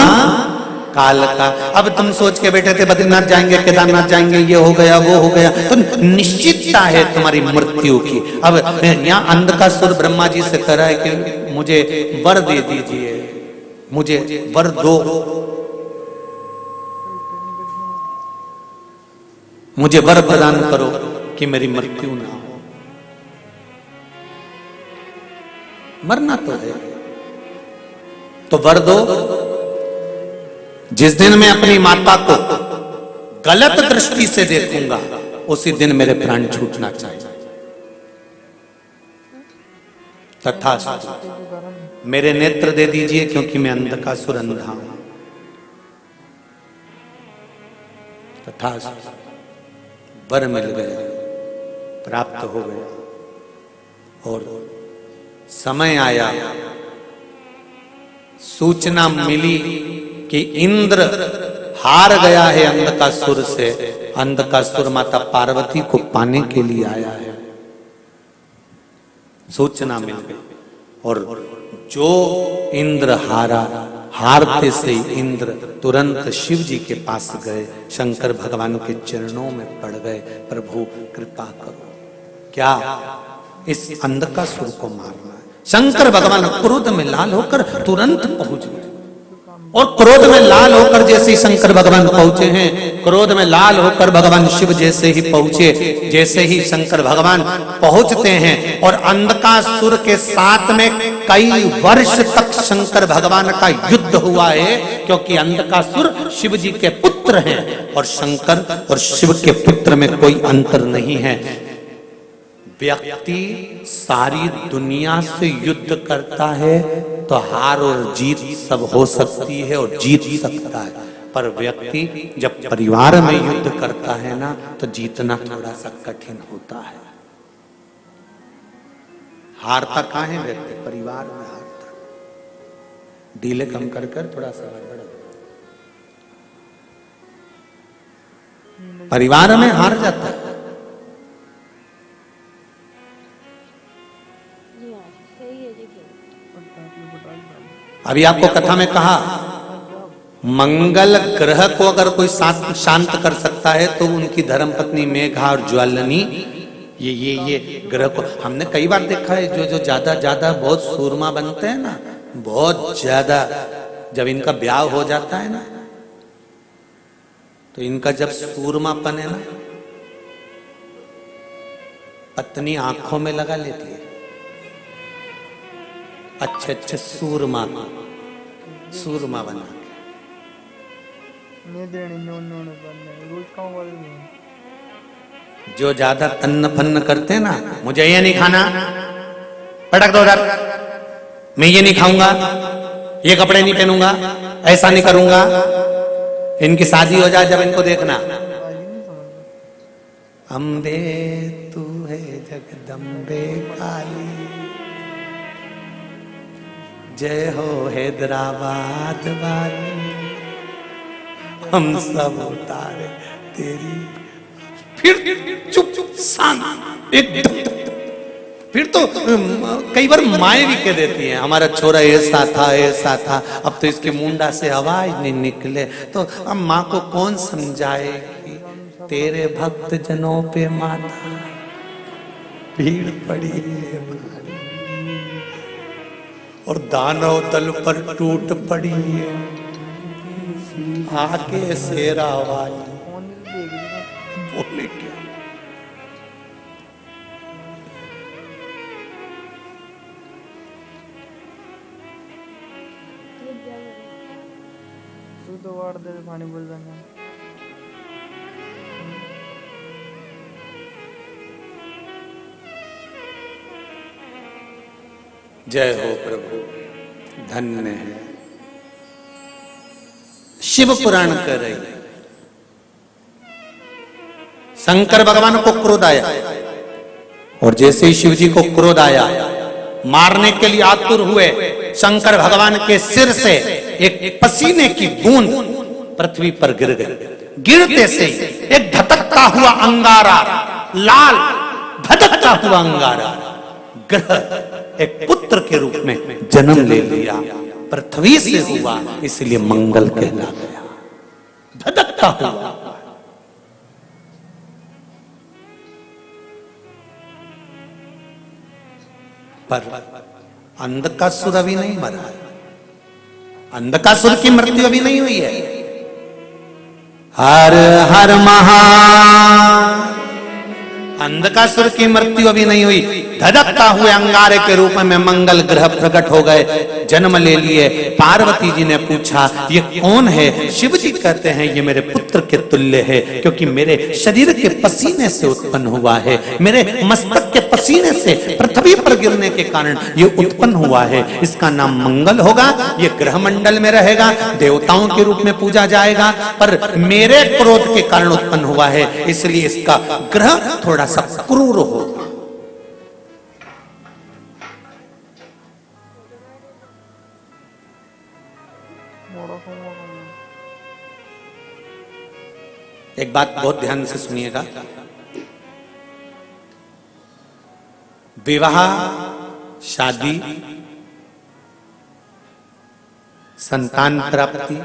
काल का। अब तुम सोच के बैठे थे बद्रीनाथ जाएंगे, केदारनाथ जाएंगे, ये हो गया वो हो गया, तो निश्चितता है तुम्हारी मृत्यु की। अब यहाँ अंधकासुर ब्रह्मा जी से कह रहा है कि मुझे वर दे दीजिए, मुझे वर दो, मुझे वर प्रदान करो कि मेरी मृत्यु ना हो। मरना तो है तो वर दो। जिस दिन मैं अपनी माता को गलत दृष्टि से देखूंगा उसी दिन मेरे प्राण छूटना चाहिए। तथास्तु मेरे नेत्र दे दीजिए क्योंकि मैं अंधकासुर अंधा हूं। तथास्तु वर मिल गया, प्राप्त हो गया। और समय आया, सूचना मिली कि इंद्र हार गया है अंधकासुर से। अंधकासुर माता पार्वती को पाने के लिए आया है। सूचना मिल गई और जो इंद्र हारा, हारते से इंद्र तुरंत शिव जी के पास गए, शंकर भगवान के चरणों में पड़ गए, प्रभु कृपा करो, क्या इस अंधकासुर को मारना है। शंकर भगवान क्रोध में लाल होकर तुरंत पहुंच गए। और क्रोध में लाल होकर जैसे ही शंकर भगवान पहुंचे हैं, क्रोध में लाल होकर भगवान शिव जैसे ही पहुंचे, जैसे ही शंकर भगवान पहुंचते हैं और अंधकासुर के साथ में कई वर्ष तक शंकर भगवान का युद्ध हुआ है, क्योंकि अंधकासुर शिव जी के पुत्र हैं और शंकर और शिव के पुत्र में कोई अंतर नहीं है। व्यक्ति सारी दुनिया से युद्ध करता है तो हार और जीत सब हो सकती है और जीत सकता है, पर व्यक्ति जब परिवार में युद्ध करता है ना तो जीतना थोड़ा सा कठिन होता है। हारता कहाँ है व्यक्ति? परिवार में हारता। डीले कम कर कर थोड़ा सा बढ़ा, परिवार में हार जाता है। अभी आपको कथा में कहा मंगल ग्रह को अगर कोई शांत कर सकता है तो उनकी धर्मपत्नी मेघा और ज्वालनी ये ग्रह को हमने कई बार देखा है। जो ज्यादा बहुत सूरमा बनते हैं ना, बहुत ज्यादा, जब इनका ब्याह हो जाता है ना तो इनका जब सूरमापन है ना, पत्नी आंखों में लगा लेती है। अच्छे सूरमा बना जो ज्यादा तन्न फन्न करते हैं ना, मुझे ये नहीं खाना, पटक दो उधर, मैं ये नहीं खाऊंगा, ये कपड़े नहीं पहनूंगा, ऐसा नहीं करूंगा। इनकी शादी हो जाए जब इनको देखना, अम्बे तू है जगदम्बे काली, जय हो हैदराबाद वाली, हम सब उतारे तेरी। फिर चुप शांत एकदम। फिर तो कई बार माए भी कह देती हैं हमारा छोरा ऐसा था, अब तो इसके मुंडा से आवाज नहीं निकले। तो अब माँ को कौन समझाएगी? तेरे भक्त जनों पे माता भीड़ पड़ी है और दानव दल पर टूट पड़ी है, आके शेरा वाली बोले क्या?
तू तो वाड़ दे पानी बोल रहा है।
जय हो प्रभु, धन्य है। शिव पुराण कर रही है। शंकर भगवान को क्रोध आया और जैसे ही शिव जी को क्रोध आया, मारने के लिए आतुर हुए, शंकर भगवान के सिर से एक पसीने की बूंद पृथ्वी पर गिर गई। गिरते से एक धधकता हुआ अंगारा, लाल धधकता हुआ अंगारा ग्रह एक पुत्र के रूप में जन्म ले लिया, पृथ्वी से हुआ, इसलिए मंगल कहला गया, धधकता हुआ। पर अंधकासुर अभी नहीं मरा है, अंधकासुर की मृत्यु अभी नहीं हुई है। हर हर महा, अंधकासुर की मृत्यु अभी नहीं हुई। धधकता हुए अंगारे के रूप में मंगल ग्रह प्रकट हो गए, जन्म ले लिए। पार्वती जी ने पूछा ये कौन है? शिव जी कहते हैं ये मेरे पुत्र के तुल्य है, क्योंकि मेरे शरीर के पसीने से उत्पन्न हुआ है, मेरे मस्तक के पसीने से पृथ्वी पर गिरने के कारण ये उत्पन्न हुआ है। इसका नाम मंगल होगा, ये ग्रह मंडल में रहेगा, देवताओं के रूप में पूजा जाएगा, पर मेरे क्रोध के कारण उत्पन्न हुआ है, इसलिए इसका ग्रह थोड़ा सा क्रूर होगा। एक बात बहुत ध्यान से सुनिएगा, विवाह, शादी, संतान प्राप्ति,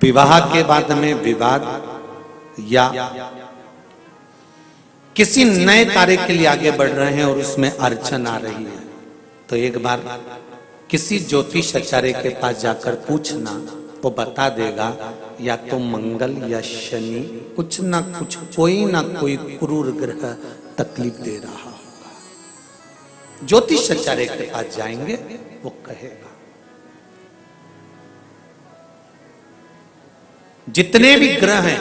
विवाह के बाद में विवाद या किसी नए कार्य के लिए आगे बढ़ रहे हैं और उसमें अड़चन आ रही है, तो एक बार किसी ज्योतिष आचार्य के पास जाकर पूछना, वो बता देगा या तो मंगल या शनि कुछ ना कुछ, कोई ना कोई क्रूर ग्रह तकलीफ दे रहा होगा। ज्योतिष आचार्य के पास जाएंगे, वो कहेगा। जितने भी ग्रह हैं,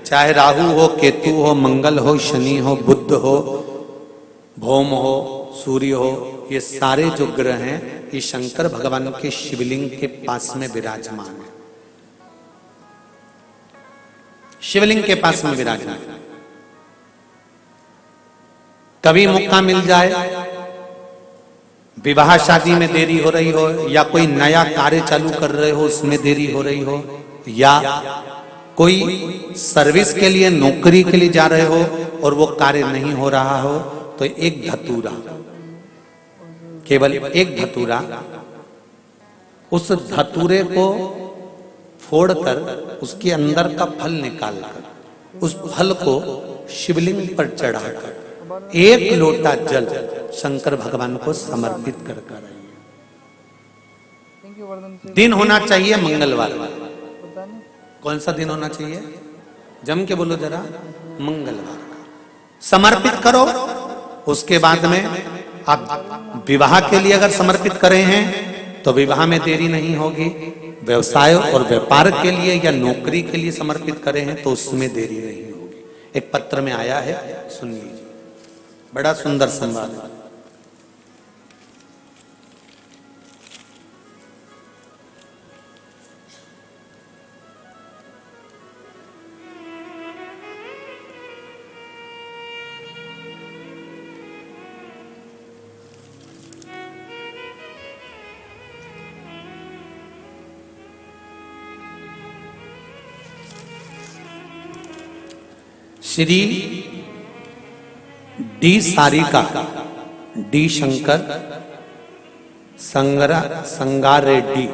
चाहे राहु हो, केतु हो, मंगल हो, शनि हो, बुध हो, भौम हो, सूर्य हो, ये सारे जो ग्रह हैं ये शंकर भगवान के शिवलिंग के पास में विराजमान है, शिवलिंग के पास में विराजमान। कभी मौका मिल जाए, विवाह शादी में देरी हो रही हो, या कोई नया कार्य चालू कर रहे हो उसमें देरी हो रही हो, या कोई सर्विस के लिए, नौकरी के लिए जा रहे हो और वो कार्य नहीं हो रहा हो, तो एक धतूरा, केवल एक धतूरा, उस धतूरे को फोड़कर उसके अंदर का फल निकालकर उस फल को शिवलिंग पर चढ़ाकर एक लोटा जल शंकर भगवान को समर्पित कर कर आइए। दिन होना चाहिए मंगलवार। कौन सा दिन होना चाहिए? जम के बोलो जरा, मंगलवार का समर्पित करो। उसके बाद में आप विवाह के लिए अगर समर्पित करे हैं तो विवाह में देरी नहीं होगी, व्यवसाय और व्यापार के लिए या नौकरी के लिए समर्पित करे हैं तो उसमें देरी नहीं होगी। एक पत्र में आया है, सुन लीजिए, बड़ा सुंदर संवाद है। Shri D Sarika, D Shankar, Sangareddy,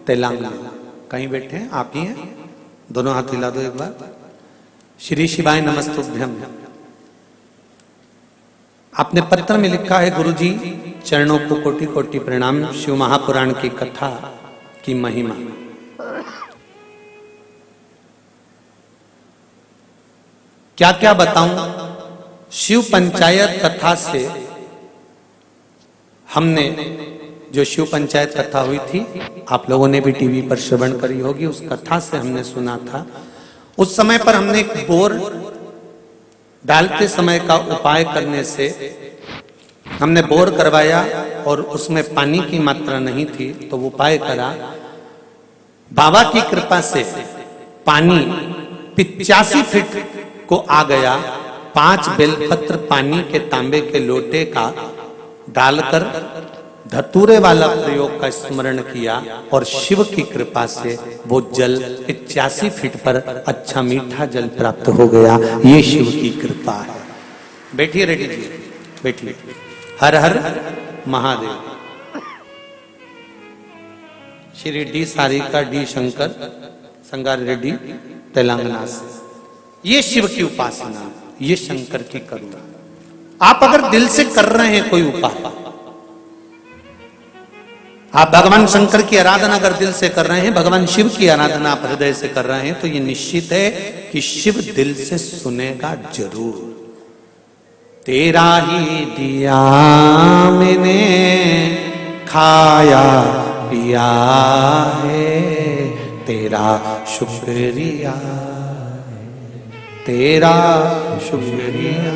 Telangana. कहीं बैठे हैं? आप ही हैं? दोनों हाथ हिला दो एक बार। श्री शिवाय नमस्तुभ्यम। आपने पत्र में लिखा है, गुरुजी चरणों को कोटि कोटि प्रणाम। शिव महापुराण की कथा की महिमा। क्या क्या बताऊं? शिव पंचायत कथा से हमने, जो शिव पंचायत कथा हुई थी, आप लोगों ने भी टीवी पर श्रवण करी होगी, उस कथा से हमने सुना था। उस समय पर हमने एक बोर डालते समय का उपाय करने से हमने बोर करवाया और उसमें पानी की मात्रा नहीं थी, तो वो उपाय करा। बाबा की कृपा से पानी 85 फीट को आ गया। 5 बेलपत्र पानी के तांबे के लोटे का डालकर धतूरे वाला प्रयोग का स्मरण किया और शिव की कृपा से वो जल 85 फीट पर अच्छा मीठा जल प्राप्त हो गया। ये शिव की कृपा है। बैठिए रेड्डी जी, बैठिए। हर हर महादेव। श्री डी सारिका डी शंकर संगार रेड्डी तेलंगाना से। ये शिव की उपासना, ये शंकर की करुणा। आप अगर दिल से कर रहे हैं कोई उपाय, आप भगवान शंकर की आराधना अगर दिल से कर रहे हैं, भगवान शिव की आराधना आप हृदय से कर रहे हैं, तो ये निश्चित है कि शिव दिल से सुनेगा जरूर। तेरा ही दिया मैंने खाया पिया है, तेरा शुक्रिया है, तेरा शुक्रिया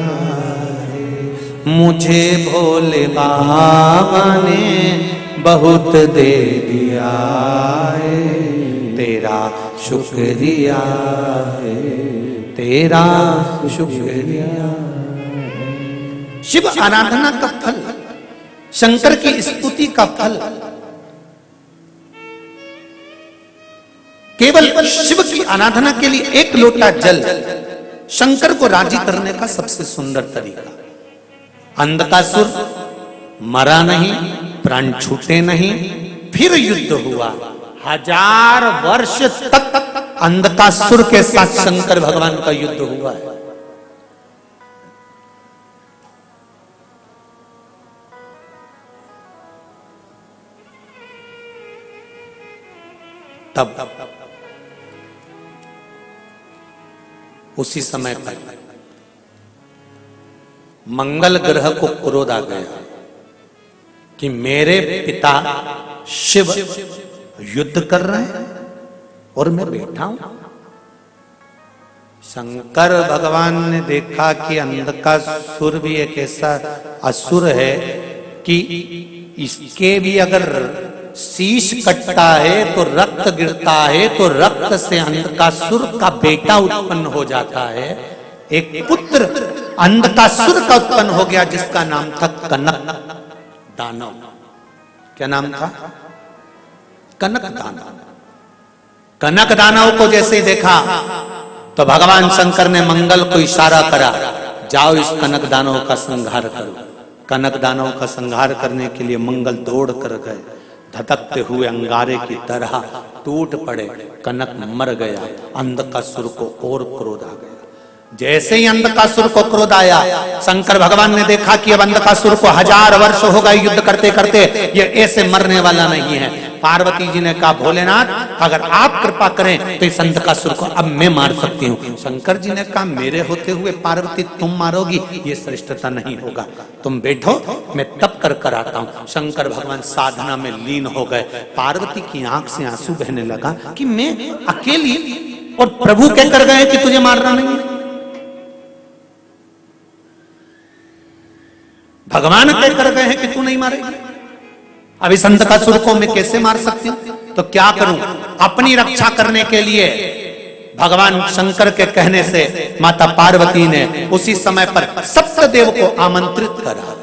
है। मुझे भोले बाबा ने बहुत दे दिया है, तेरा शुक्रिया है, तेरा शुक्रिया। शिव आराधना का फल, शंकर की स्तुति का फल, केवल शिव की आराधना के लिए एक लोटा जल शंकर को राजी करने का सबसे सुंदर तरीका। अंधकासुर मरा नहीं, प्राण छूटे नहीं, फिर युद्ध हुआ। 1000 वर्ष तक अंधकासुर के साथ शंकर भगवान का युद्ध हुआ है। तब उसी समय पर मंगल ग्रह को क्रोध आ गया कि मेरे पिता शिव युद्ध कर रहे हैं और मैं बैठा हूं। शंकर भगवान ने देखा कि अंधकासुर भी एक ऐसा असुर है कि इसके भी अगर शीश कटता है तो रक्त गिरता है, तो रक्त से अंधकासुर का बेटा उत्पन्न हो जाता है। एक पुत्र अंधकासुर का उत्पन्न हो गया जिसका नाम था कनक दानव। क्या नाम था? कनक दानव। कनक दानव को जैसे देखा तो भगवान शंकर ने मंगल को इशारा करा, जाओ इस कनक दानव का संहार करो। कनक दानव का संहार करने के लिए मंगल दौड़ कर गए, धधकते हुए अंगारे की तरह टूट पड़े। कनक मर गया। अंधकासुर को और क्रोध आ गया। जैसे ही अंधकासुर को क्रोध आया, शंकर भगवान ने देखा कि अब अंधकासुर को 1000 वर्ष हो गए युद्ध करते करते, ये ऐसे मरने वाला नहीं है। पार्वती जी ने कहा, भोलेनाथ अगर आप कृपा करें तो इस अंधकासुर को अब मैं मार सकती हूँ। शंकर जी ने कहा, मेरे होते हुए पार्वती तुम मारोगी, ये श्रेष्ठता नहीं होगा, तुम बैठो मैं तप कर कर आता हूँ। शंकर भगवान साधना में लीन हो गए। पार्वती की आंख से आंसू बहने लगा कि मैं अकेली, और प्रभु कहकर गए कि तुझे मारना नहीं है। भगवान कहकर गए हैं कि तू नहीं मारेगी। अब इस अंधकासुर को मैं कैसे मार सकती हूं? तो क्या करूं? अपनी रक्षा करने के लिए भगवान शंकर के कहने से माता पार्वती ने उसी समय पर सप्तदेव को आमंत्रित करा।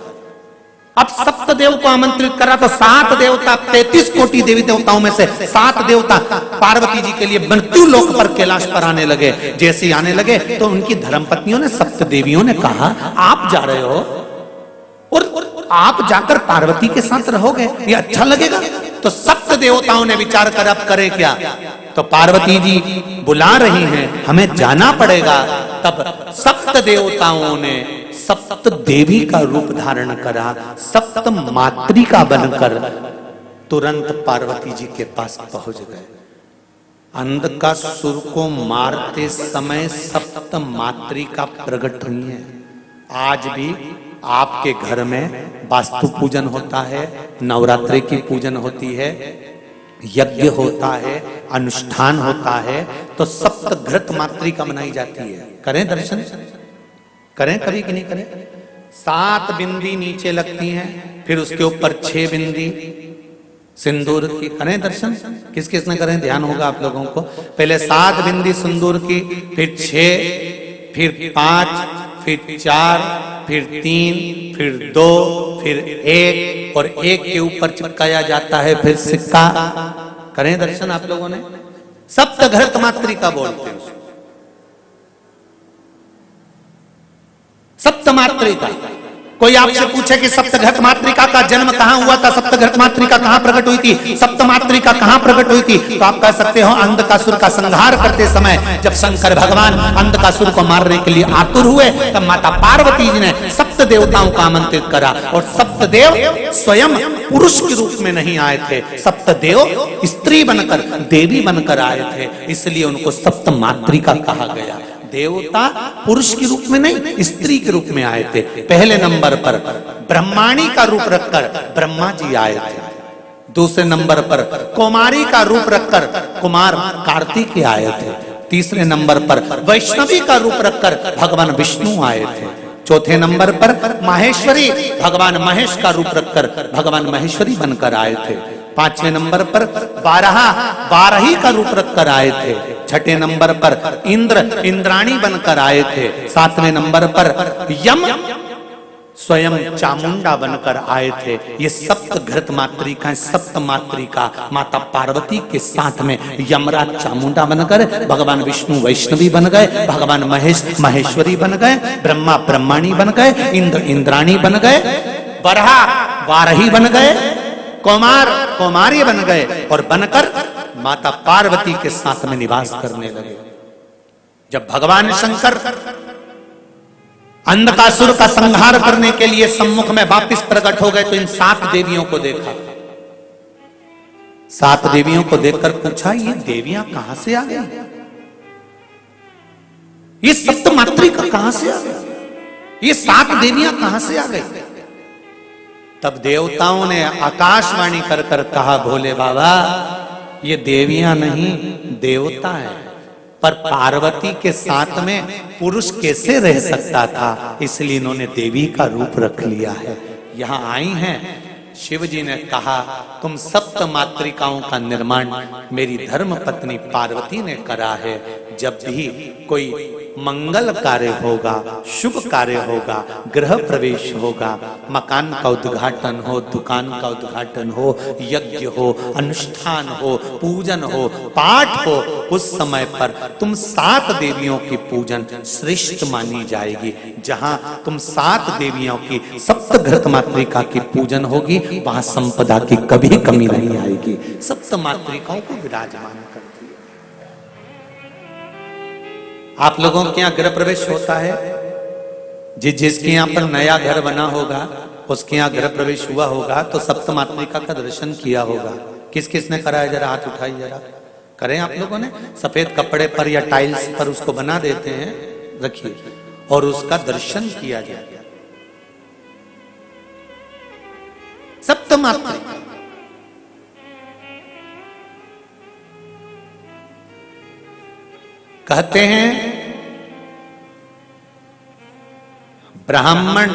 अब सप्तदेव को आमंत्रित करा तो 7 देवता, 33 कोटि देवी देवताओं में से 7 देवता पार्वती जी के लिए मृत्यु लोक पर कैलाश पर आने लगे। जैसे ही आने लगे तो उनकी धर्मपत्नियों ने, सप्तदेवियों ने कहा, आप जा रहे हो और आप जाकर पार्वती के साथ रहोगे, ये अच्छा लगेगा? तो सप्त देवताओं ने विचार कर अब करे क्या। तो पार्वती जी बुला रही हैं, हमें जाना पड़ेगा। तब सप्त देवताओं ने सप्त देवी का रूप धारण करा, सप्त मातृका बनकर तुरंत पार्वती जी के पास पहुंच गए। अंधकासुर को मारते समय सप्त मातृका प्रकट हुई है। आज भी आपके घर में वास्तु पूजन होता है, नवरात्रि की पूजन होती है, यज्ञ होता है, अनुष्ठान होता है, तो सप्तघृत मातृका मनाई जाती है। करें दर्शन, करें कभी कि नहीं करें? 7 बिंदी नीचे लगती हैं, फिर उसके ऊपर 6 बिंदी सिंदूर की। करें दर्शन, किस किस ने करें? ध्यान होगा आप लोगों को। पहले 7 बिंदी सिंदूर की, फिर 6, फिर 5, फिर 4, फिर 3, फिर 2, फिर 1, और 1 के ऊपर चिपकाया जाता है फिर सिक्का। करें दर्शन आप लोगों ने? सप्तघृत मातृका बोलते हैं। सप्तमातृका। कोई आपसे पूछे कि सप्तघट मातृका का जन्म कहां हुआ था, सप्तघट मातृका कहां प्रकट हुई थी, सप्तमातृका कहां प्रकट हुई थी, तो आप कह सकते हो अंधकासुर का संहार करते समय जब शंकर भगवान अंधकासुर को मारने के लिए आतुर हुए, तब माता पार्वती जी ने सप्त देवताओं को आमंत्रित करा। और सप्तदेव स्वयं पुरुष के रूप में नहीं आए थे, सप्तदेव स्त्री बनकर, देवी बनकर आए थे, इसलिए उनको सप्तमातृका कहा गया। देवता पुरुष के रूप में नहीं, स्त्री के रूप में आए थे। पहले नंबर पर ब्रह्माणी का रूप रखकर ब्रह्मा जी आए थे। दूसरे नंबर पर कुमारी का रूप रखकर कुमार कार्तिक आए थे। तीसरे नंबर पर वैष्णवी का रूप रखकर भगवान विष्णु आए थे। चौथे नंबर पर माहेश्वरी, भगवान महेश का रूप रखकर भगवान महेश्वरी बनकर आए थे। पांचवें नंबर पर बारही का रूप रखकर आए थे। छठे नंबर पर इंद्र, इंद्राणी बनकर आए थे। सातवें नंबर पर यम स्वयं चामुंडा बनकर आए थे। ये सप्तघृत मातृका, सप्त मातृका माता पार्वती के साथ में यमराज चामुंडा बनकर, भगवान विष्णु वैष्णवी बन गए, भगवान महेश महेश्वरी बन गए, ब्रह्मा ब्रह्माणी बन गए, इंद्र इंद्राणी बन गए, बरहा वारही बन गए, कुमार कुमारी बन गए और बनकर माता पार्वती के साथ में निवास करने लगे। जब भगवान शंकर अंधकासुर का संहार करने के लिए सम्मुख में वापस प्रकट हो गए तो इन 7 देवियों को देखा। 7 देवियों को देखकर पूछा, ये देवियां कहां से आ गई, ये सप्तमातृका कहां से आ गई, ये 7 देवियां कहां से आ गई। तब देवताओं ने आकाशवाणी कर कर कहा, भोले बाबा ये देवियां नहीं देवता हैं, पर पार्वती के साथ में पुरुष कैसे रह सकता था, इसलिए इन्होंने देवी का रूप रख लिया है। यहां आई हैं, शिव जी ने कहा तुम सप्त मातृकाओं का निर्माण मेरी धर्म पत्नी पार्वती ने करा है। जब भी कोई मंगल कार्य होगा, शुभ कार्य होगा, गृह प्रवेश होगा, मकान का उद्घाटन हो, दुकान का उद्घाटन हो, यज्ञ हो, अनुष्ठान हो, पूजन हो, पाठ हो, उस समय पर तुम 7 देवियों की पूजन श्रेष्ठ मानी जाएगी। जहां तुम 7 देवियों की सप्तघृत मातृका की पूजन होगी, वहां संपदा की कभी कमी नहीं आएगी। सप्त मातृकाओं को विराजमान करती है। आप लोगों के यहाँ गृह प्रवेश होता है, जिसके यहाँ पर नया घर बना होगा उसके यहाँ गृह प्रवेश हुआ होगा तो सप्त मातृका का दर्शन किया होगा। किस किस ने करा है, जरा हाथ उठाइए, जरा करें आप लोगों ने। सफेद कपड़े पर या टाइल्स पर उसको बना देते हैं, रखिए और उसका दर्शन किया जाए। सप्त मातृका कहते हैं ब्राह्मण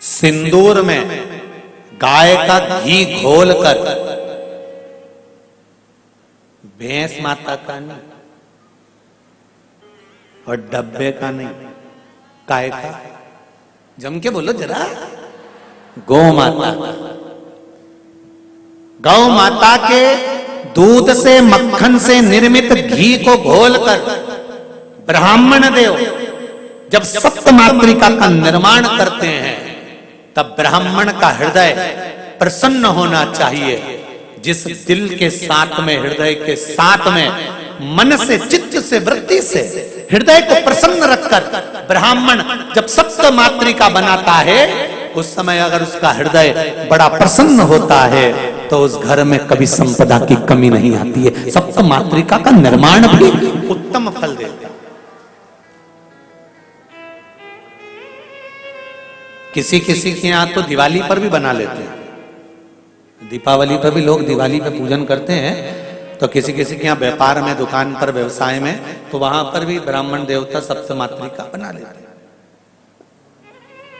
सिंदूर में गाय का घी घोलकर, भैंस माता का नहीं और डब्बे का नहीं, गाय का, जम के बोलो जरा, गौ माता, गौ माता के दूध से मक्खन से निर्मित घी को घोलकर ब्राह्मण देव जब सप्त मातृका का निर्माण करते हैं तब ब्राह्मण का हृदय प्रसन्न होना चाहिए। जिस दिल के साथ में, हृदय के साथ में, मन से, चित्त से, वृत्ति से हृदय को प्रसन्न रखकर ब्राह्मण जब सप्त मातृका बनाता है, उस समय अगर उसका हृदय बड़ा प्रसन्न होता है तो उस घर में कभी संपदा की कमी नहीं आती है। सप्त मातृका का निर्माण भी उत्तम फल देता है। किसी किसी के यहाँ तो दिवाली पर भी बना लेते हैं, दीपावली पर भी लोग दिवाली पे पूजन करते हैं, तो किसी किसी के यहाँ व्यापार में, दुकान पर, व्यवसाय में, तो वहां पर भी ब्राह्मण देवता सप्त मातृका बना लेते हैं।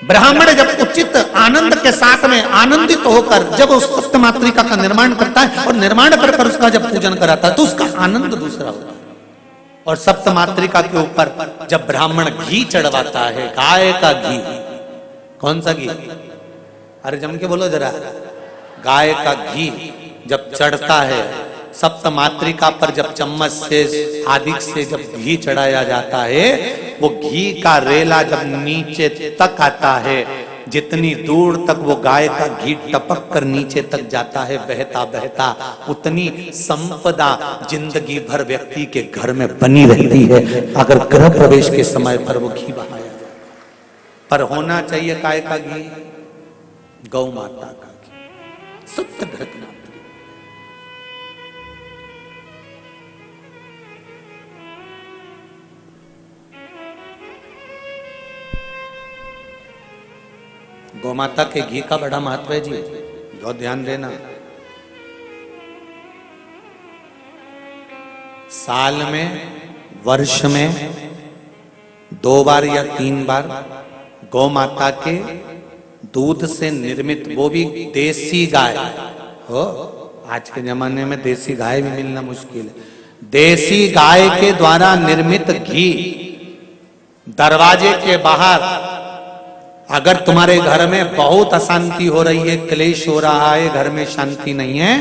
ब्राह्मण जब उचित आनंद के साथ में आनंदित होकर जब उस सप्त मातृका का निर्माण करता है और निर्माण कर उसका जब पूजन कराता है तो उसका आनंद दूसरा होता है। और सप्त मातृका के ऊपर जब ब्राह्मण घी चढ़वाता है, गाय का घी, कौन सा घी, अरे जम के बोलो जरा, गाय का घी जब चढ़ता है सप्त मातृका पर जब चम्मच से आदि से जब घी चढ़ाया जाता है, वो घी का रेला जब नीचे तक आता है, जितनी दूर तक वो गाय का घी टपक कर नीचे तक जाता है बहता बहता, उतनी संपदा जिंदगी भर व्यक्ति के घर में बनी रहती है अगर गृह प्रवेश के समय पर वो घी बहाया जाए। पर होना चाहिए काय का घी? गौ माता का घी, शुद्ध घृत। गौ माता के घी का बड़ा महत्व है जी, बहुत ध्यान देना। साल में, वर्ष में 2 बार या 3 बार गौ माता के दूध से निर्मित, वो भी देसी गाय हो, आज के जमाने में देसी गाय भी मिलना मुश्किल है, देसी गाय के द्वारा निर्मित घी दरवाजे के बाहर, अगर तुम्हारे घर में बहुत अशांति हो रही है, क्लेश हो रहा है, घर में शांति नहीं है,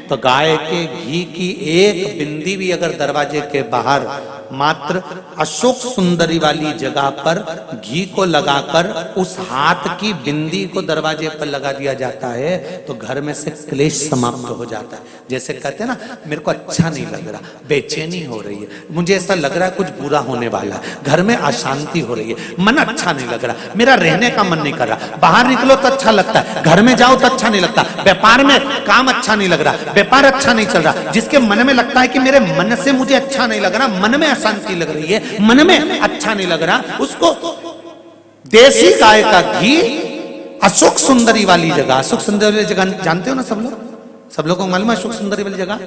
तो गाय के घी की एक बिंदी भी अगर दरवाजे के बाहर मात्र अशोक सुंदरी वाली जगह पर घी को लगाकर उस हाथ की बिंदी को दरवाजे पर लगा दिया जाता है, तो घर में से क्लेश समाप्त हो जाता है। जैसे कहते हैं ना, मेरे को अच्छा नहीं लग रहा, बेचैनी हो रही है, मुझे ऐसा लग रहा है कुछ बुरा होने वाला है, घर में अशांति हो रही है, मन अच्छा नहीं लग रहा, मेरा रहने का मन नहीं कर रहा, बाहर निकलो तो अच्छा लगता है, घर में जाओ तो अच्छा नहीं लगता, व्यापार में काम अच्छा नहीं लग रहा, व्यापार अच्छा नहीं चल रहा, जिसके मन में लगता है कि मेरे मन से मुझे अच्छा नहीं लग रहा, मन में अशांति लग रही है, मन में अच्छा नहीं लग रहा, उसको देसी गाय का घी अशोक सुंदरी वाली जगह, अशोक सुंदरी वाली जगह जानते हो ना सब लोग? सब लोगों को मालूम है अशोक सुंदरी वाली जगह?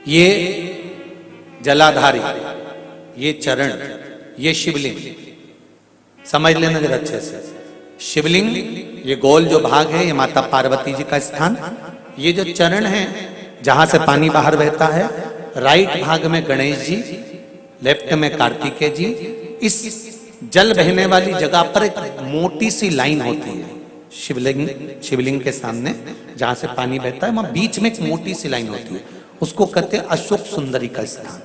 ये जलाधारी, ये चरण, ये शिवलिंग, समझ लेना जरा अच्छे से। शिवलिंग, ये गोल जो भाग है, ये माता पार्वती जी का स्थान, ये जो चरण है जहां से पानी बाहर बहता है, राइट भाग में गणेश जी, लेफ्ट में कार्तिकेय जी। इस जल बहने वाली जगह पर एक मोटी सी लाइन होती है शिवलिंग के सामने, जहां से पानी बहता है, वहां बीच में एक मोटी सी लाइन होती है, उसको कहते हैं अशोक सुंदरी का स्थान।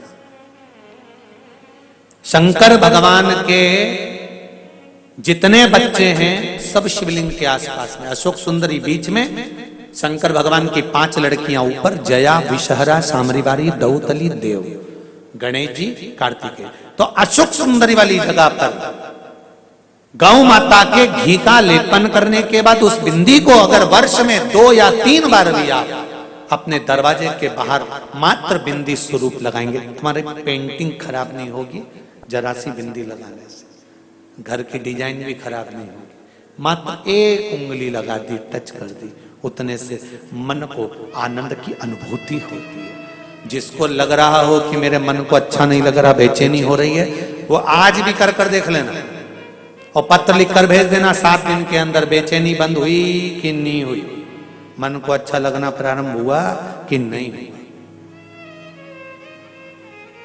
शंकर भगवान के जितने बच्चे हैं सब शिवलिंग के आसपास में, अशोक सुंदरी बीच में, शंकर भगवान की 5 लड़कियां ऊपर, जया, विषहरा, सामरीवारी, दौतली, देव, गणेश जी, कार्तिकेय। तो अशोक सुंदरी वाली जगह पर गौ माता के घी का लेपन करने के बाद उस बिंदी को अगर वर्ष में 2 या 3 बार भी आप अपने दरवाजे के बाहर मात्र बिंदी स्वरूप लगाएंगे, तुम्हारी पेंटिंग खराब नहीं होगी जरा सी बिंदी लगाने से, घर की डिजाइन भी खराब नहीं होगी, मात्र एक उंगली लगा दी, टच कर दी, उतने से मन को आनंद की अनुभूति होती है। जिसको लग रहा हो कि मेरे मन को अच्छा नहीं लग रहा, बेचैनी हो रही है, वो आज भी कर देख लेना और पत्र लिखकर भेज देना 7 दिन के अंदर, बेचैनी बंद हुई कि नहीं हुई, मन को अच्छा लगना प्रारंभ हुआ कि नहीं हुआ।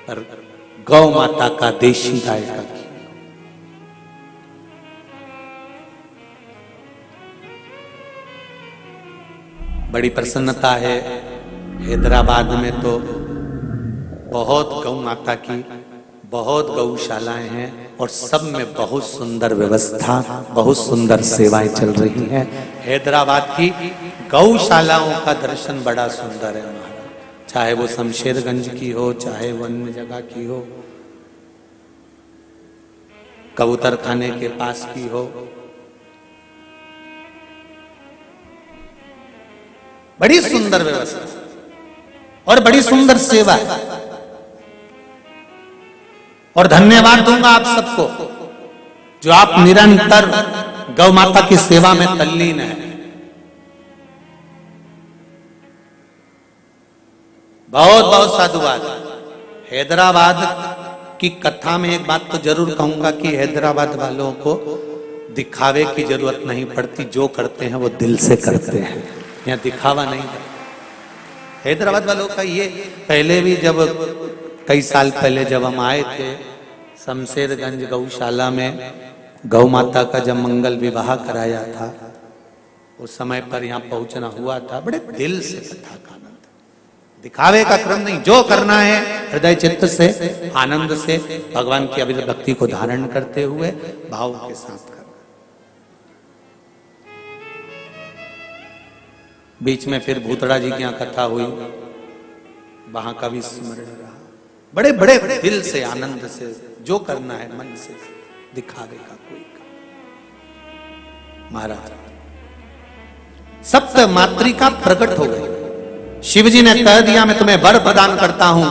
पर गौ माता का देशी गाय का घी, बड़ी प्रसन्नता है। हैदराबाद में तो बहुत गौ माता की बहुत गौशालाएं हैं और सब में बहुत सुंदर व्यवस्था, बहुत सुंदर सेवाएं चल रही हैं। हैदराबाद की गौशालाओं का दर्शन बड़ा सुंदर है महाराज, चाहे वो शमशेरगंज की हो, चाहे वो अन्य जगह की हो, कबूतर खाने के पास की हो, बड़ी सुंदर व्यवस्था और बड़ी सुंदर सेवा है। और धन्यवाद दूंगा आप सबको जो आप निरंतर गौ माता की सेवा में तल्लीन है। बहुत बहुत साधुवाद। हैदराबाद की कथा में एक बात तो जरूर कहूंगा कि हैदराबाद वालों को दिखावे की जरूरत नहीं पड़ती, जो करते हैं वो दिल से करते हैं, यहाँ दिखावा नहीं है। हैदराबाद वालों का ये पहले भी, जब कई साल पहले जब हम आए थे शमशेरगंज गौशाला में, गौ माता का जब मंगल विवाह कराया था उस समय पर यहाँ पहुंचना हुआ था। बड़े दिल से कथा का आनंद, दिखावे का क्रम नहीं, जो करना है हृदय चित्त से आनंद से भगवान की अभिनव भक्ति को धारण करते हुए भाव के साथ करना। बीच में फिर भूतड़ा जी की यहाँ कथा हुई, वहां का भी स्मरण रहा। बड़े बड़े दिल से आनंद से जो करना है मन से, दिखावे का कोई काम। महाराज सप्त मातृका प्रकट हो गई। शिव जी ने कह दिया मैं तुम्हें वर प्रदान करता हूं,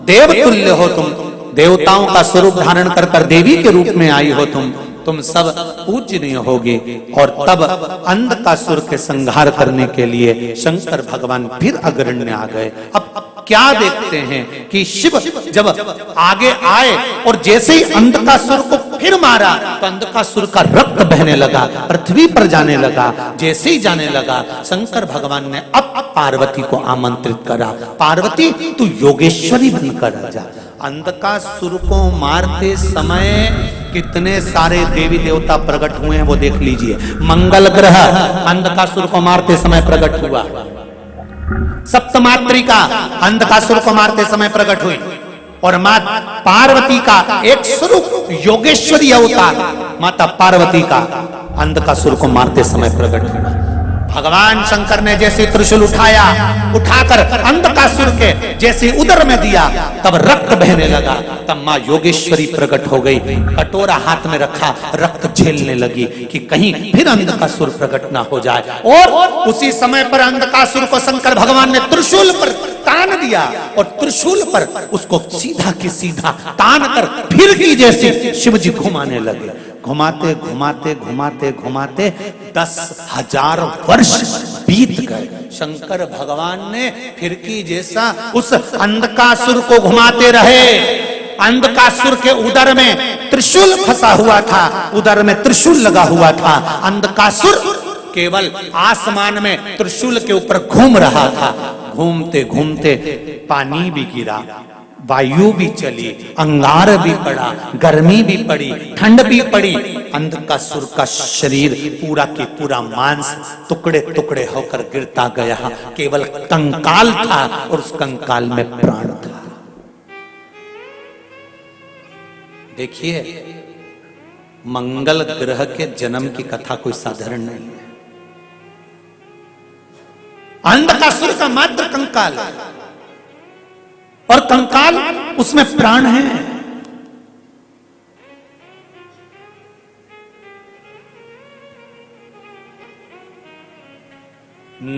देव तुल्य हो तुम, देवताओं का स्वरूप धारण कर कर देवी के रूप में आई हो तुम सब पूजनीय होगे। और तब अंधकासुर के संहार करने के लिए शंकर भगवान फिर अग्रण्य आ गए। अब क्या देखते हैं कि शिव जब आगे आए और जैसे ही अंधकासुर को फिर मारा तो अंधकासुर का रक्त बहने लगा, पृथ्वी पर जाने लगा। जैसे ही जाने लगा शंकर भगवान ने अब पार्वती को आमंत्रित करा, पार्वती तू योगेश्वरी बनकर जा। अंधकासुर को मारते समय कितने सारे देवी देवता प्रकट हुए हैं वो देख लीजिए। मंगल ग्रह अंधकासुर को मारते समय प्रकट हुआ, सप्तमातृका अंधकासुर को मारते समय प्रकट हुई, और मां पार्वती का एक स्वरूप योगेश्वरी अवतार माता पार्वती का अंधकासुर को मारते समय प्रकट हुआ। भगवान शंकर ने जैसे त्रिशूल उठाया, उठाकर अंधकासुर के जैसे उदर में दिया, तब रक्त बहने लगा। तब मां योगेश्वरी प्रकट हो गई, कटोरा हाथ में रखा, रक्त झेलने लगी कि कहीं फिर अंधकासुर प्रकट ना हो जाए। और उसी समय पर अंधकासुर को शंकर भगवान ने त्रिशूल पर तान दिया, और त्रिशूल पर उसको सीधा की सीधा तान कर फिर की जैसे शिव जी घुमाने लगे। घुमाते घुमाते घुमाते घुमाते 10,000 वर्ष बीत गए। शंकर भगवान ने फिरकी जैसा उस अंधकासुर को घुमाते रहे। अंधकासुर के उदर में त्रिशूल फंसा हुआ था, उदर में त्रिशूल लगा हुआ था। अंधकासुर केवल आसमान में त्रिशूल के ऊपर घूम रहा था। घूमते घूमते पानी भी गिरा, वायु भी चली, अंगार भी पड़ा, गर्मी भी पड़ी, ठंड भी पड़ी। अंधकासुर का शरीर पूरा की पूरा मांस टुकड़े टुकड़े होकर गिरता गया। केवल कंकाल था और उस कंकाल में प्राण था। देखिए, मंगल ग्रह के जन्म की कथा कोई साधारण नहीं है। अंधकासुर का मात्र कंकाल और कंकाल उसमें प्राण है।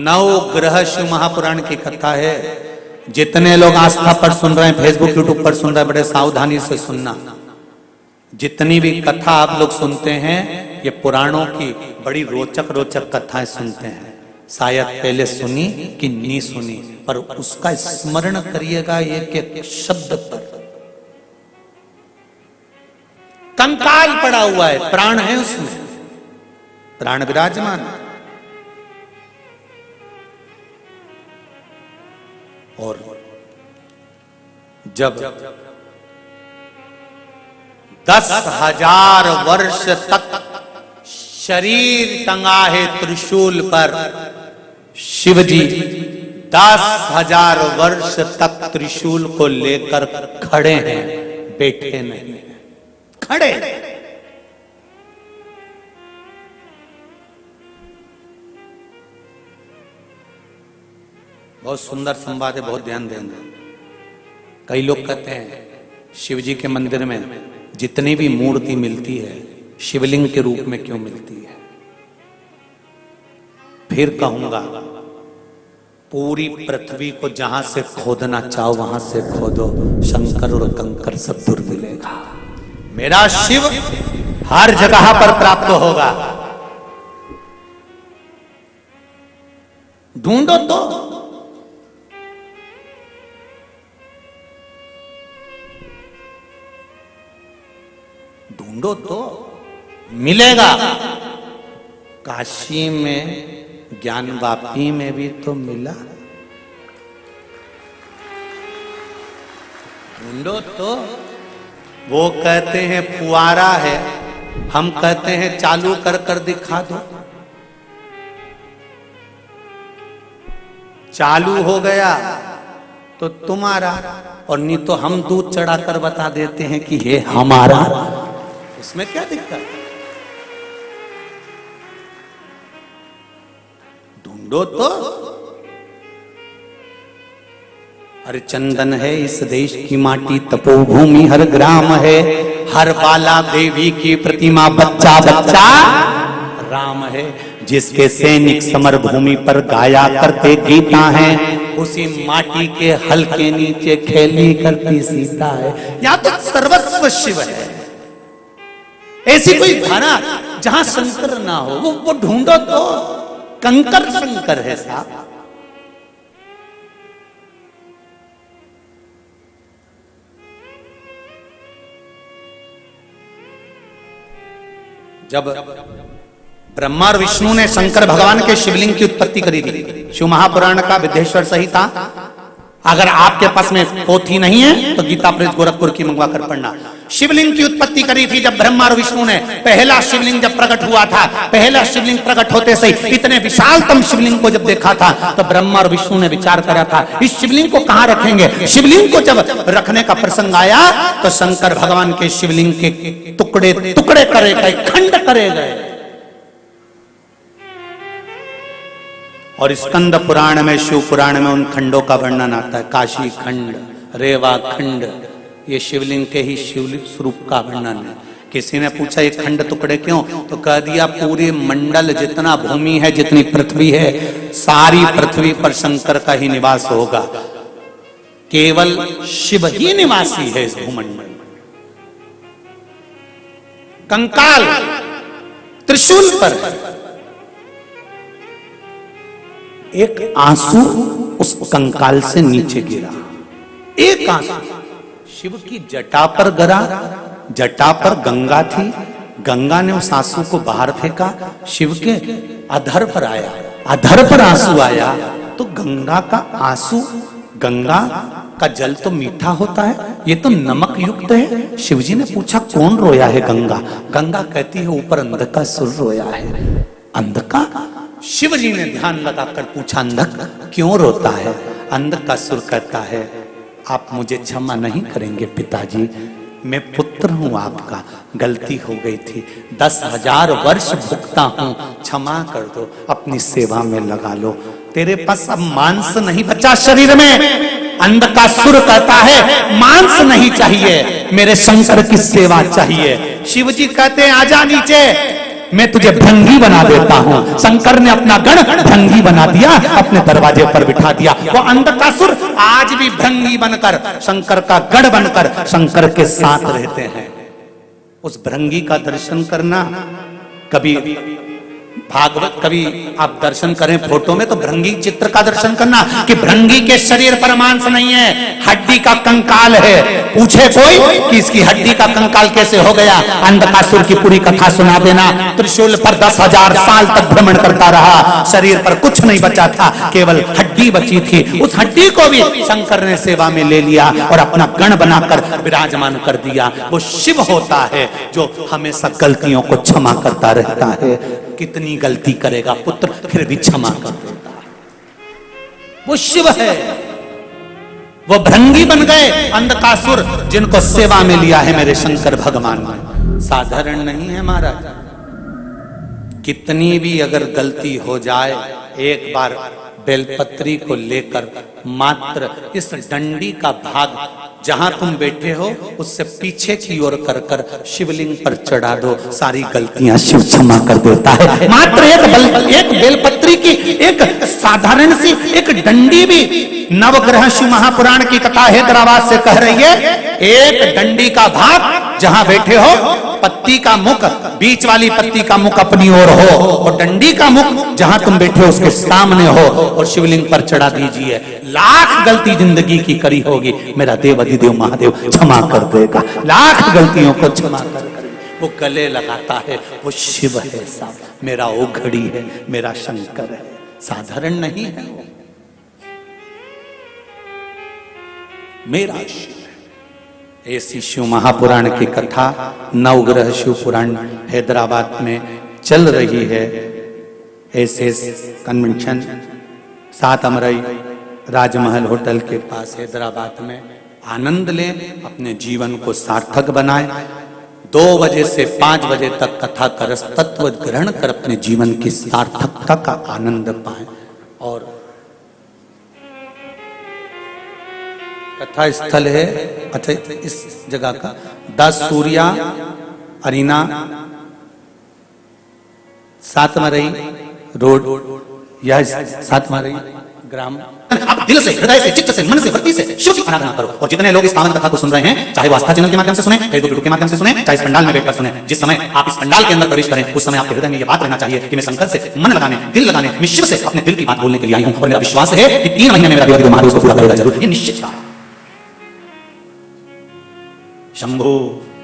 नौ ग्रह शिव महापुराण की कथा है। जितने लोग आस्था पर सुन रहे हैं, फेसबुक यूट्यूब पर सुन रहे हैं, बड़े सावधानी से सुनना। जितनी भी कथा आप लोग सुनते हैं, ये पुराणों की बड़ी रोचक रोचक कथाएं सुनते हैं। शायद पहले सुनी कि नहीं सुनी, पर उसका स्मरण करिएगा एक एक शब्द पर। कंकाल पड़ा हुआ है, प्राण है उसमें, प्राण विराजमान। और जब 10,000 वर्ष तक शरीर टंगा है त्रिशूल पर, शिव जी 10,000 वर्ष तक त्रिशूल को लेकर खड़े हैं, बैठे नहीं हैं, खड़े। बहुत सुंदर संवाद है, बहुत ध्यान देना। कई लोग कहते हैं शिव जी के मंदिर में जितनी भी मूर्ति मिलती है शिवलिंग के रूप में क्यों मिलती है? फिर कहूंगा, पूरी पृथ्वी को जहां से खोदना चाहो वहां से खोदो, शंकर और कंकर सब दूर मिलेगा। मेरा शिव हर जगह पर प्राप्त होगा। ढूंढो तो, ढूंढो तो मिलेगा। काशी में ज्ञानवापी में भी तो मिला। ढूंढो तो। वो कहते हैं फुआरा है, हम कहते हैं चालू कर कर दिखा दो। चालू हो गया तो तुम्हारा, और नहीं तो हम दूध चढ़ाकर बता देते हैं कि ये हमारा। उसमें क्या दिक्कत है? ढूंढो तो। हर चंदन है इस देश की माटी, तपोभूमि हर ग्राम है, हर बाला देवी की प्रतिमा, बच्चा बच्चा राम है। जिसके सैनिक समर भूमि पर गाया करते गीता है, उसी माटी के हल के नीचे खेली करती सीता है। या तो सर्वस्व शिव है। ऐसी कोई धारा जहां शंकर ना हो, वो ढूंढो तो। कंकर शंकर है साहब। जब ब्रह्मा और विष्णु ने शंकर भगवान के शिवलिंग की उत्पत्ति करी थी, शिव महापुराण का विद्येश्वर संहिता, अगर आपके पास में पोथी नहीं है तो गीता प्रेस गोरखपुर की मंगवा कर पढ़ना। शिवलिंग की उत्पत्ति करी थी जब ब्रह्मा और विष्णु ने। पहला शिवलिंग जब प्रकट हुआ था, पहला शिवलिंग प्रकट होते से इतने विशालतम शिवलिंग को जब देखा था तो ब्रह्मा और विष्णु ने विचार करा था इस शिवलिंग को कहां रखेंगे। शिवलिंग को जब रखने का प्रसंग आया तो शंकर भगवान के शिवलिंग के टुकड़े टुकड़े करे गए, खंड करे गए। और स्कंद पुराण में, शिव पुराण में उन खंडों का वर्णन आता है। काशी खंड, रेवा खंड, ये शिवलिंग के ही शिव स्वरूप का वर्णन है। किसी ने पूछा ये खंड टुकड़े क्यों, तो कह दिया पूरे मंडल जितना भूमि है, जितनी पृथ्वी है, सारी पृथ्वी पर शंकर का ही निवास होगा। केवल शिव ही निवासी है इस भूमंडल। कंकाल त्रिशूल पर है। एक आंसू उस कंकाल से नीचे गिरा, एक आंसू शिव की जटा पर गिरा। जटा पर गंगा थी, गंगा ने उस आंसू को बाहर फेंका, शिव के अधर पर आया, अधर पर आंसू आया तो गंगा का आंसू, गंगा का जल तो मीठा होता है, ये तो नमक युक्त है। शिवजी ने पूछा कौन रोया है गंगा? गंगा कहती है ऊपर अंधकासुर रोया है। अंधका? शिवजी ने ध्यान लगाकर पूछा अंधक क्यों रोता है? अंधकासुर कहता है आप मुझे क्षमा नहीं करेंगे पिताजी, मैं पुत्र हूं आपका, गलती हो गई थी, 10,000 वर्ष भुगता हूं, क्षमा कर दो, अपनी सेवा में लगा लो। तेरे पास अब मांस नहीं बचा शरीर में। अंधकासुर कहता है मांस नहीं चाहिए, मेरे शंकर की सेवा चाहिए। शिवजी कहते हैं आजा नीचे, मैं तुझे भृंगी बना देता हूं। शंकर ने अपना गण भृंगी बना दिया, अपने दरवाजे पर बिठा दिया। वो अंधकासुर आज भी भृंगी बनकर, शंकर का गण बनकर शंकर के साथ रहते हैं। उस भृंगी का दर्शन करना, कभी भागवत, कभी आप दर्शन करें फोटो में तो भृंगी चित्र का दर्शन करना कि भृंगी के शरीर पर मांस नहीं है, हड्डी का कंकाल है। पूछे कोई कि इसकी हड्डी का कंकाल कैसे हो गया, अंधकासुर की पूरी कथा सुना देना। त्रिशूल पर 10,000 साल तक भ्रमण करता रहा, शरीर पर कुछ नहीं बचा था, केवल हड्डी बची थी। उस हड्डी को भी शंकर ने सेवा में ले लिया और अपना गण बनाकर विराजमान कर दिया। वो शिव होता है जो हमेशा गलतियों को क्षमा करता रहता है। कितनी गलती करेगा पुत्र, फिर भी क्षमा कर देता है। वो शिव है। वो भृंगी बन गए अंधकासुर, जिनको सेवा में लिया है मेरे शंकर भगवान ने। साधारण नहीं है महाराज। कितनी भी अगर गलती हो जाए, एक बार बेलपत्री को लेकर मात्र इस डंडी का भाग जहां तुम बैठे हो उससे पीछे की ओर कर कर शिवलिंग पर चढ़ा दो, सारी गलतियां शिव क्षमा कर देता है। मात्र एक बेलपत्री की एक साधारण सी एक डंडी भी, नवग्रह शिव महापुराण की कथा हैदराबाद से कह रही है, एक डंडी का भाग जहां बैठे हो, पत्ती का मुख, बीच वाली पत्ती का मुख अपनी ओर हो और डंडी का मुख जहां तुम बैठे हो उसके सामने हो और शिवलिंग पर चढ़ा दीजिए। लाख गलती जिंदगी की करी होगी, मेरा देव अधिदेव महादेव क्षमा कर देगा। लाख गलतियों को क्षमा कर वो गले लगाता है। वो शिव है साहब, मेरा ओघड़ी है, मेरा शंकर है, साधारण नहीं है वो, मेरा शिव। ऐसी शिव महापुराण की कथा नवग्रह शिव पुराण हैदराबाद में चल रही है। एसएस कन्वेंशन 7 अमरई राजमहल होटल के पास हैदराबाद में आनंद लें, अपने जीवन को सार्थक बनाएं। 2 बजे से 5 बजे तक कथा का रस तत्व ग्रहण कर अपने जीवन की सार्थकता का आनंद पाएं। और कथा स्थल है, अच्छा इस जगह का 10 सूर्या अरीना, सातमरई रोड, यह सातमरई ग्राम। आप दिल से, हृदय से, चित्त से, मन से, भक्ति से शिव की आराधना करो। और जितने लोग इस पावन कथा को सुन रहे हैं, चाहे वो आस्था चैनल के माध्यम से सुने, फेसबुक यूट्यूब के माध्यम से सुने, चाहे इस पंडाल में बैठकर सुने, जिस समय आप इस पंडाल के अंदर प्रवेश करें उस समय आपके हृदय में यह बात रहना चाहिए कि मैं शंकर से मन लगाने, दिल लगाने, मैं शिव से अपने दिल की बात बोलने के लिए आई हूं और मेरा विश्वास है कि 3 महीने में मेरा देवाधिदेव महादेव उसको पूरा करेगा जरूर, ये निश्चित बात। शंभो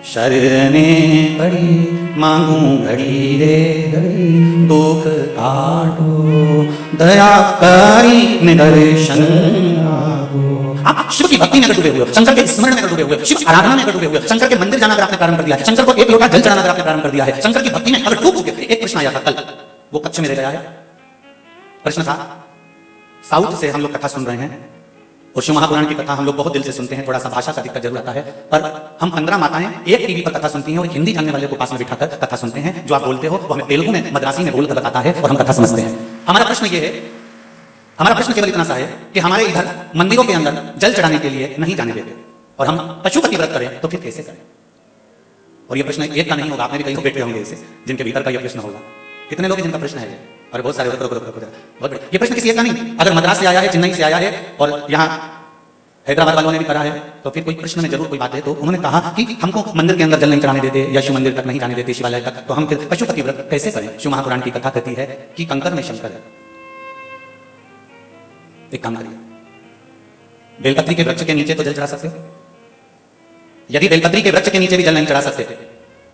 शरणे पड़ी मांगू घड़ी रे घड़ी, दुख काटो दया करी निदर्शन आगो। आप शिव की भक्ति में अगर डूबे हुए हो, शंकर के स्मरण में अगर डूबे हुए हो, शिव आराधना में अगर डूबे हुए हो, शंकर के मंदिर जाना अगर आपने प्रारंभ कर दिया है, शंकर को 1 लोटा जल चढ़ाना अगर आपने प्रारंभ कर दिया है, शंकर की भक्ति में अगर डूब चुके। एक प्रश्न आया था कल, वो कच्छ में रह गया है। प्रश्न था, साउथ से हम लोग कथा सुन रहे हैं और शिव महापुराण की कथा हम लोग बहुत दिल से सुनते हैं, थोड़ा सा भाषा का दिक्कत जरूर आता है, पर हम 15 माताएं एक टीवी पर कथा सुनती हैं और हिंदी जानने वाले को पास में बिठाकर कथा सुनते हैं। जो आप बोलते हो वो हमें तेलुगु में, मद्रासी में बोलकर बताता है और हम कथा समझते हैं। हमारा प्रश्न ये है, हमारा प्रश्न केवल इतना सा है कि हमारे इधर मंदिरों के अंदर जल चढ़ाने के लिए नहीं जाने देते और हम पशुपति व्रत करें तो फिर कैसे करें? और ये प्रश्न एक का नहीं होगा, आपने भी कई लोग बैठे होंगे इसे जिनके भीतर का ये प्रश्न होगा। कितने लोग जिनका प्रश्न है? और बहुत सारे। बहुत ये प्रश्न किसी एक का नहीं, अगर मद्रास से आया है, चेन्नई से आया है और यहाँ हैदराबाद वालों ने भी करा है तो फिर कोई प्रश्न में जरूर कोई बात है। तो उन्होंने कहा कि हमको मंदिर के अंदर जल नहीं चढ़ाने देते या शिव मंदिर तक नहीं जाने देते, शिवालय तक, तो हम फिर पशुपति व्रत कैसे करें? शिव महापुराण की कथा कहती है कि कंकर में शंकर है। एक काम करिए, बेलपत्री के वृक्ष के नीचे तो जल चढ़ा सकते हो। यदि बेलपत्री के वृक्ष के नीचे भी जल नहीं चढ़ा सकते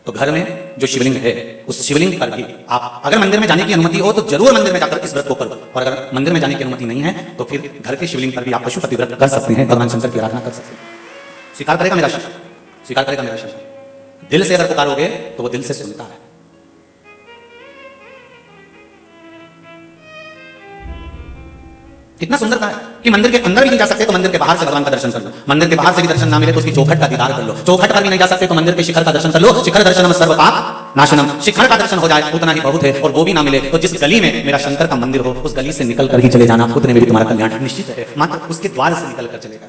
तो घर में जो शिवलिंग है उस शिवलिंग पर भी आप, अगर मंदिर में जाने की अनुमति हो तो जरूर मंदिर में जाकर इस व्रत को करो, और अगर मंदिर में जाने की अनुमति नहीं है तो फिर घर के शिवलिंग पर भी आप पशुपति व्रत कर सकते हैं, भगवान शंकर की आराधना कर सकते हैं। स्वीकार करेगा मेरा शिव? स्वीकार करेगा मेरा शिव? दिल से अगर पुकारोगे तो वो दिल से सुनता है। कितना सुंदरता है कि मंदिर के अंदर भी नहीं जा सकते तो मंदिर के बाहर से भगवान का दर्शन कर लो, मंदिर के बाहर से भी दर्शन ना मिले तो उसकी चौखट का दीदार कर लो, चौखट पर भी नहीं जा सकते तो मंदिर के शिखर का दर्शन कर लो, शिखर दर्शनम सर्व पाप नाशनम, शिखर का दर्शन हो जाए उतना ही बहुत है। और वो भी ना मिले तो जिस गली में मेरा शंकर का मंदिर हो उस गली से निकल कर ही चले जाना, उतने में भी तुम्हारा कल्याण निश्चित है। मात्र उसके द्वार से निकल कर चलेगा,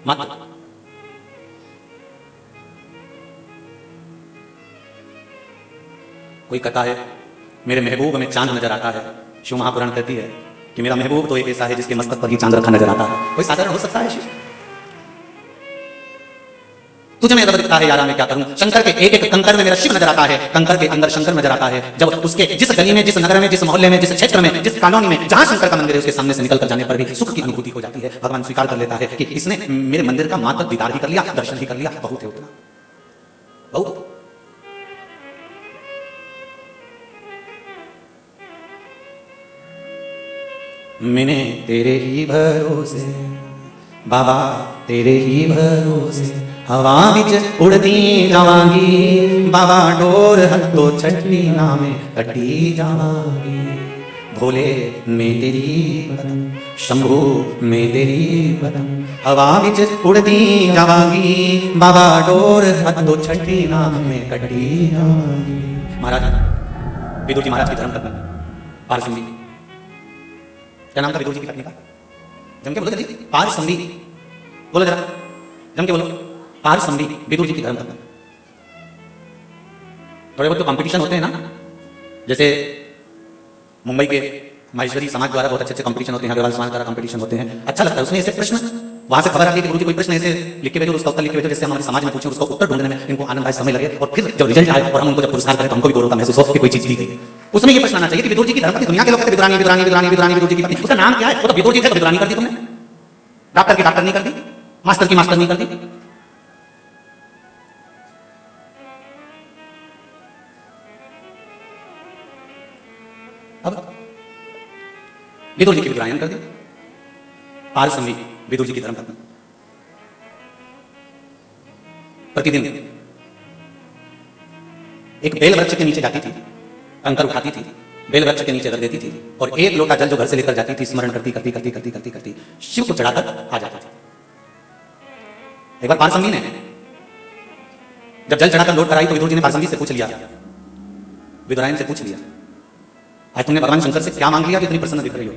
मात्र। कोई कथा है, मेरे महबूब में चांद नजर आता है। शिव महापुराण कहती है कि मेरा महबूब तो एक ऐसा है जिसके मस्तक पर ही चांद रखा नजर आता है। कोई साधारण हो सकता है शिव? तुझे मैं दिखता है यारा, मैं क्या करूं? शंकर के एक एक कंकर में मेरा शिव नजर आता है, कंकर के अंदर शंकर नजर आता है। जब उसके जिस गली में, जिस नगर में, जिस मोहल्ले में, जिस क्षेत्र में, जिस कॉलोनी में जहां शंकर का मंदिर है उसके सामने से निकल कर जाने पर भी सुख की अनुभूति हो जाती है। भगवान स्वीकार कर लेता है कि इसने मेरे मंदिर का मात्र दीदार ही कर लिया, दर्शन ही कर लिया, बहुत है उतना, बहुत। मैंने तेरे ही भरोसे बाबा, तेरे ही भरोसे हवा विच उड़ती जावांगी बाबा, डोर हत्तो छठी नामे कटी जावांगी। भोले मैं तेरी बदन, शंभू मैं तेरी बदन, हवा विच उड़ती जावांगी बाबा, डोर हत्तो छठी नामे कटी जावांगी। महाराज विदुर जी महाराज की धर्म पत्नी पारसमणी, क्या नाम था विदुर जी की पत्नी का? जम के बोलो जल्दी, पारसमणी बोलो जरा, जम के बोलो, पारसमणी विदुर जी की धर्म पत्नी। थोड़े बहुत तो कंपटीशन होते हैं ना, जैसे मुंबई के माहेश्वरी समाज द्वारा बहुत अच्छे अच्छे कंपटीशन होते हैं, अग्रवाल समाज द्वारा कंपटीशन होते हैं, अच्छा लगता है। उसमें ऐसे प्रश्न वहां से खबर आती है कि गुरुजी कोई प्रश्न ऐसे लिख के भेजो, उसका उत्तर लिख के भेजो, जैसे हमारे समाज में पूछे उसका उत्तर ढूंढने में इनको आनंद आए, समय लगे, और फिर जब रिजल्ट आए और हम उनको जब पुरस्कार करें तो हमको भी गौरव महसूस हो कि कोई चीज दी गई। उसमें ये प्रश्न आना चाहिए कि विदुर जी की धर्मपत्नी, दुनिया के लोग कहते विदुरानी विदुरानी विदुरानी विदुरानी, विदुर जी की पत्नी, उसका नाम क्या है? वो तो विदुर जी थे तो विदुरानी कर दी तुमने, डॉक्टर की डॉक्टर नहीं कर दी, मास्टर की मास्टर नहीं कर दी। अब विदुर जी की विदुरायन कर दी, पारसमणी विदुर जी की धर्मपत्नी। प्रतिदिन एक बेल वृक्ष के नीचे जाती थी, कंकर उठाती थी बेल वृक्ष के नीचे रख देती थी और एक लोटा जल जो घर से लेकर जाती थी स्मरण करती करती करती करती करती करती शिव को चढ़ाकर आ जाती थी। एक बार पारसंगी ने जब जल चढ़ाकर लौट कर आई तो विदुर जी ने पारसंगी से पूछ लिया, विदुरायन से पूछ लिया, आज तुमने भगवान शंकर से क्या मांग लिया कि इतनी प्रसन्न दिख रही हो?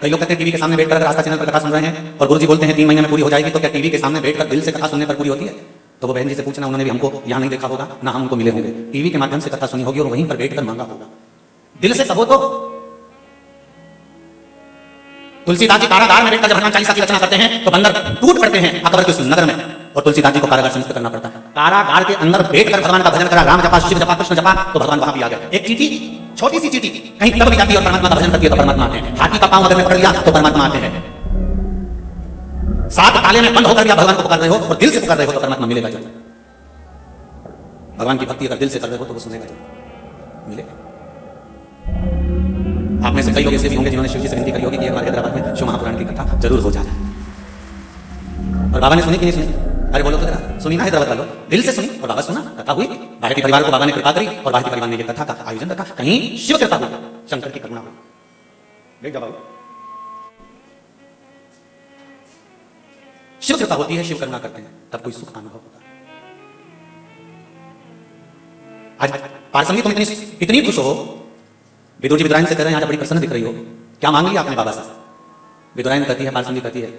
कई लोग कहते हैं टीवी के सामने बैठकर आस्था चैनल पर कथा सुन रहे हैं और गुरुजी बोलते हैं 3 महीने में पूरी हो जाएगी, तो क्या टीवी के सामने बैठकर दिल से कथा सुनने पर पूरी होती है? तो वो बहन जी से पूछना, उन्होंने भी हमको यहाँ नहीं देखा होगा, ना हम उनको मिले होंगे, टीवी के माध्यम से कथा सुनी होगी और वहीं पर बैठकर मांगा होगा। दिल से कहो तो तुलसीदास जी कारागार में बैठकर जब हनुमान चालीसा की रचना करते हैं तो बंदर टूट पड़ते हैं अकबर के उस नगर में और तुलसीदास जी को कारागार से मुक्त करना पड़ता है। कारागार के अंदर बैठकर भगवान का भजन करा, राम जपा, शिव जपा, कृष्ण जपा, तो भगवान वहां भी आ गए। एक चींटी, छोटी सी चींटी कहीं तब भी जाती है और परमात्मा का भजन करती है तो परमात्मा आते हैं। हाथी का पांव अगर में पकड़ लिया तो परमात्मा आते हैं। 7 ताले में बंद होकर भी आप भगवान को पुकार रहे हो और दिल से पुकार रहे हो तो परमात्मा मिलेगा। जब भगवान की भक्ति अगर दिल से कर रहे हो तो वो सुनेगा, जब मिलेगा। आप में से कई लोग ऐसे भी होंगे जिन्होंने शिव जी से विनती करी होगी कि हमारे हैदराबाद में शिव महापुराण की कथा जरूर हो जाए, और बाबा ने सुनी कि नहीं सुनी? अरे बोलो तो जरा, सुनी ना हैदराबाद वालों? दिल से सुनी और बाबा सुना, कथा हुई, बाहरी परिवार को बाबा ने कृपा करी और बाहरी परिवार ने ये कथा का आयोजन रखा। कहीं शिव कृपा हुई, शंकर की करुणा हुई। देख जाओ, शिव कृपा होती है, शिव करुणा करते हैं, तब कोई सुख अनुभव होता है। आज पारसंगी तुम इतनी खुश हो, विदुर जी विदुरायन से कह रहे हैं आज बड़ी प्रसन्न दिख रही हो, क्या मांग लिया आपने बाबा से? विदुरायन कहती है, पारसंगी कहती है,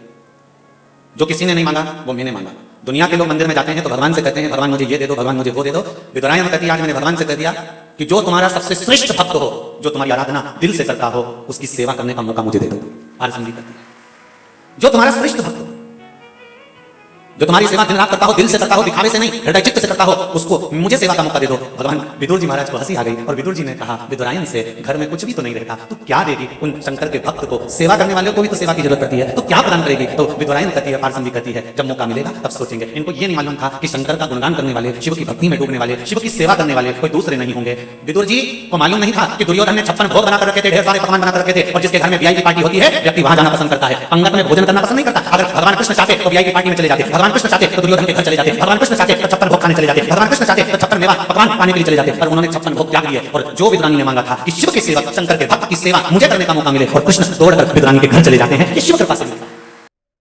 जो किसी ने नहीं मांगा वो मैंने मांगा। दुनिया के लोग मंदिर में जाते हैं तो भगवान से कहते हैं भगवान मुझे ये दे दो, भगवान मुझे वो दे दो। विदुरायन कहती है आज मैंने भगवान से कह दिया कि जो तुम्हारा सबसे श्रेष्ठ भक्त हो, जो तुम्हारी आराधना दिल से करता हो, उसकी सेवा करने का मौका मुझे दे दो। पारसंगी कहती है जो तुम्हारा श्रेष्ठ भक्त हो, जो तुम्हारी सेवा दिन रात करता हो, दिल से करता हो, दिखावे से नहीं, हृदय चित्त से करता हो, उसको मुझे सेवा का मौका दे दो। भगवान विदुर जी महाराज को हंसी आ गई और विदुर जी ने कहा विदुरायन से, घर में कुछ भी तो नहीं रहता, तू क्या देगी उन शंकर के भक्त को? सेवा करने वाले को भी तो सेवा की जरूरत पड़ती है, तो क्या प्रदान करेगी? तो विदुरायन कहती है, पारसंगी कहती है, जब मौका मिलेगा तब सोचेंगे। इनको ये नहीं मालूम था कि शंकर का गुणगान करने वाले, शिव की भक्ति में डूबने वाले, शिव की सेवा करने वाले कोई दूसरे नहीं होंगे। विदुर जी को मालूम नहीं था कि दुर्योधन ने 56 भोग बनाकर रखे थे, ढेर सारे पकवान बनाकर रखे थे, और जिसके घर में वीआईपी पार्टी होती है व्यक्ति वहां जाना पसंद करता है, पंगत में भोजन करना पसंद नहीं करता। अगर भगवान कृष्ण चाहते तो वीआईपी पार्टी में चले जाते, भगवान कृष्ण चाहते तो दुर्योधन के घर चले जाते, भगवान कृष्ण चाहते तो 56 भोग खाने चले जाते, भगवान कृष्ण चाहते तो 56 मेवा पकवान पाने के लिए चले जाते, पर उन्होंने 56 भोग त्याग दिए। और जो विदुरानी ने मांगा था कि शिव के सेवक शंकर के भक्त की सेवा मुझे करने का मौका मिले, और कृष्ण दौड़कर विदुरानी के घर चले जाते हैं, ये शिव कृपा से मिलता है।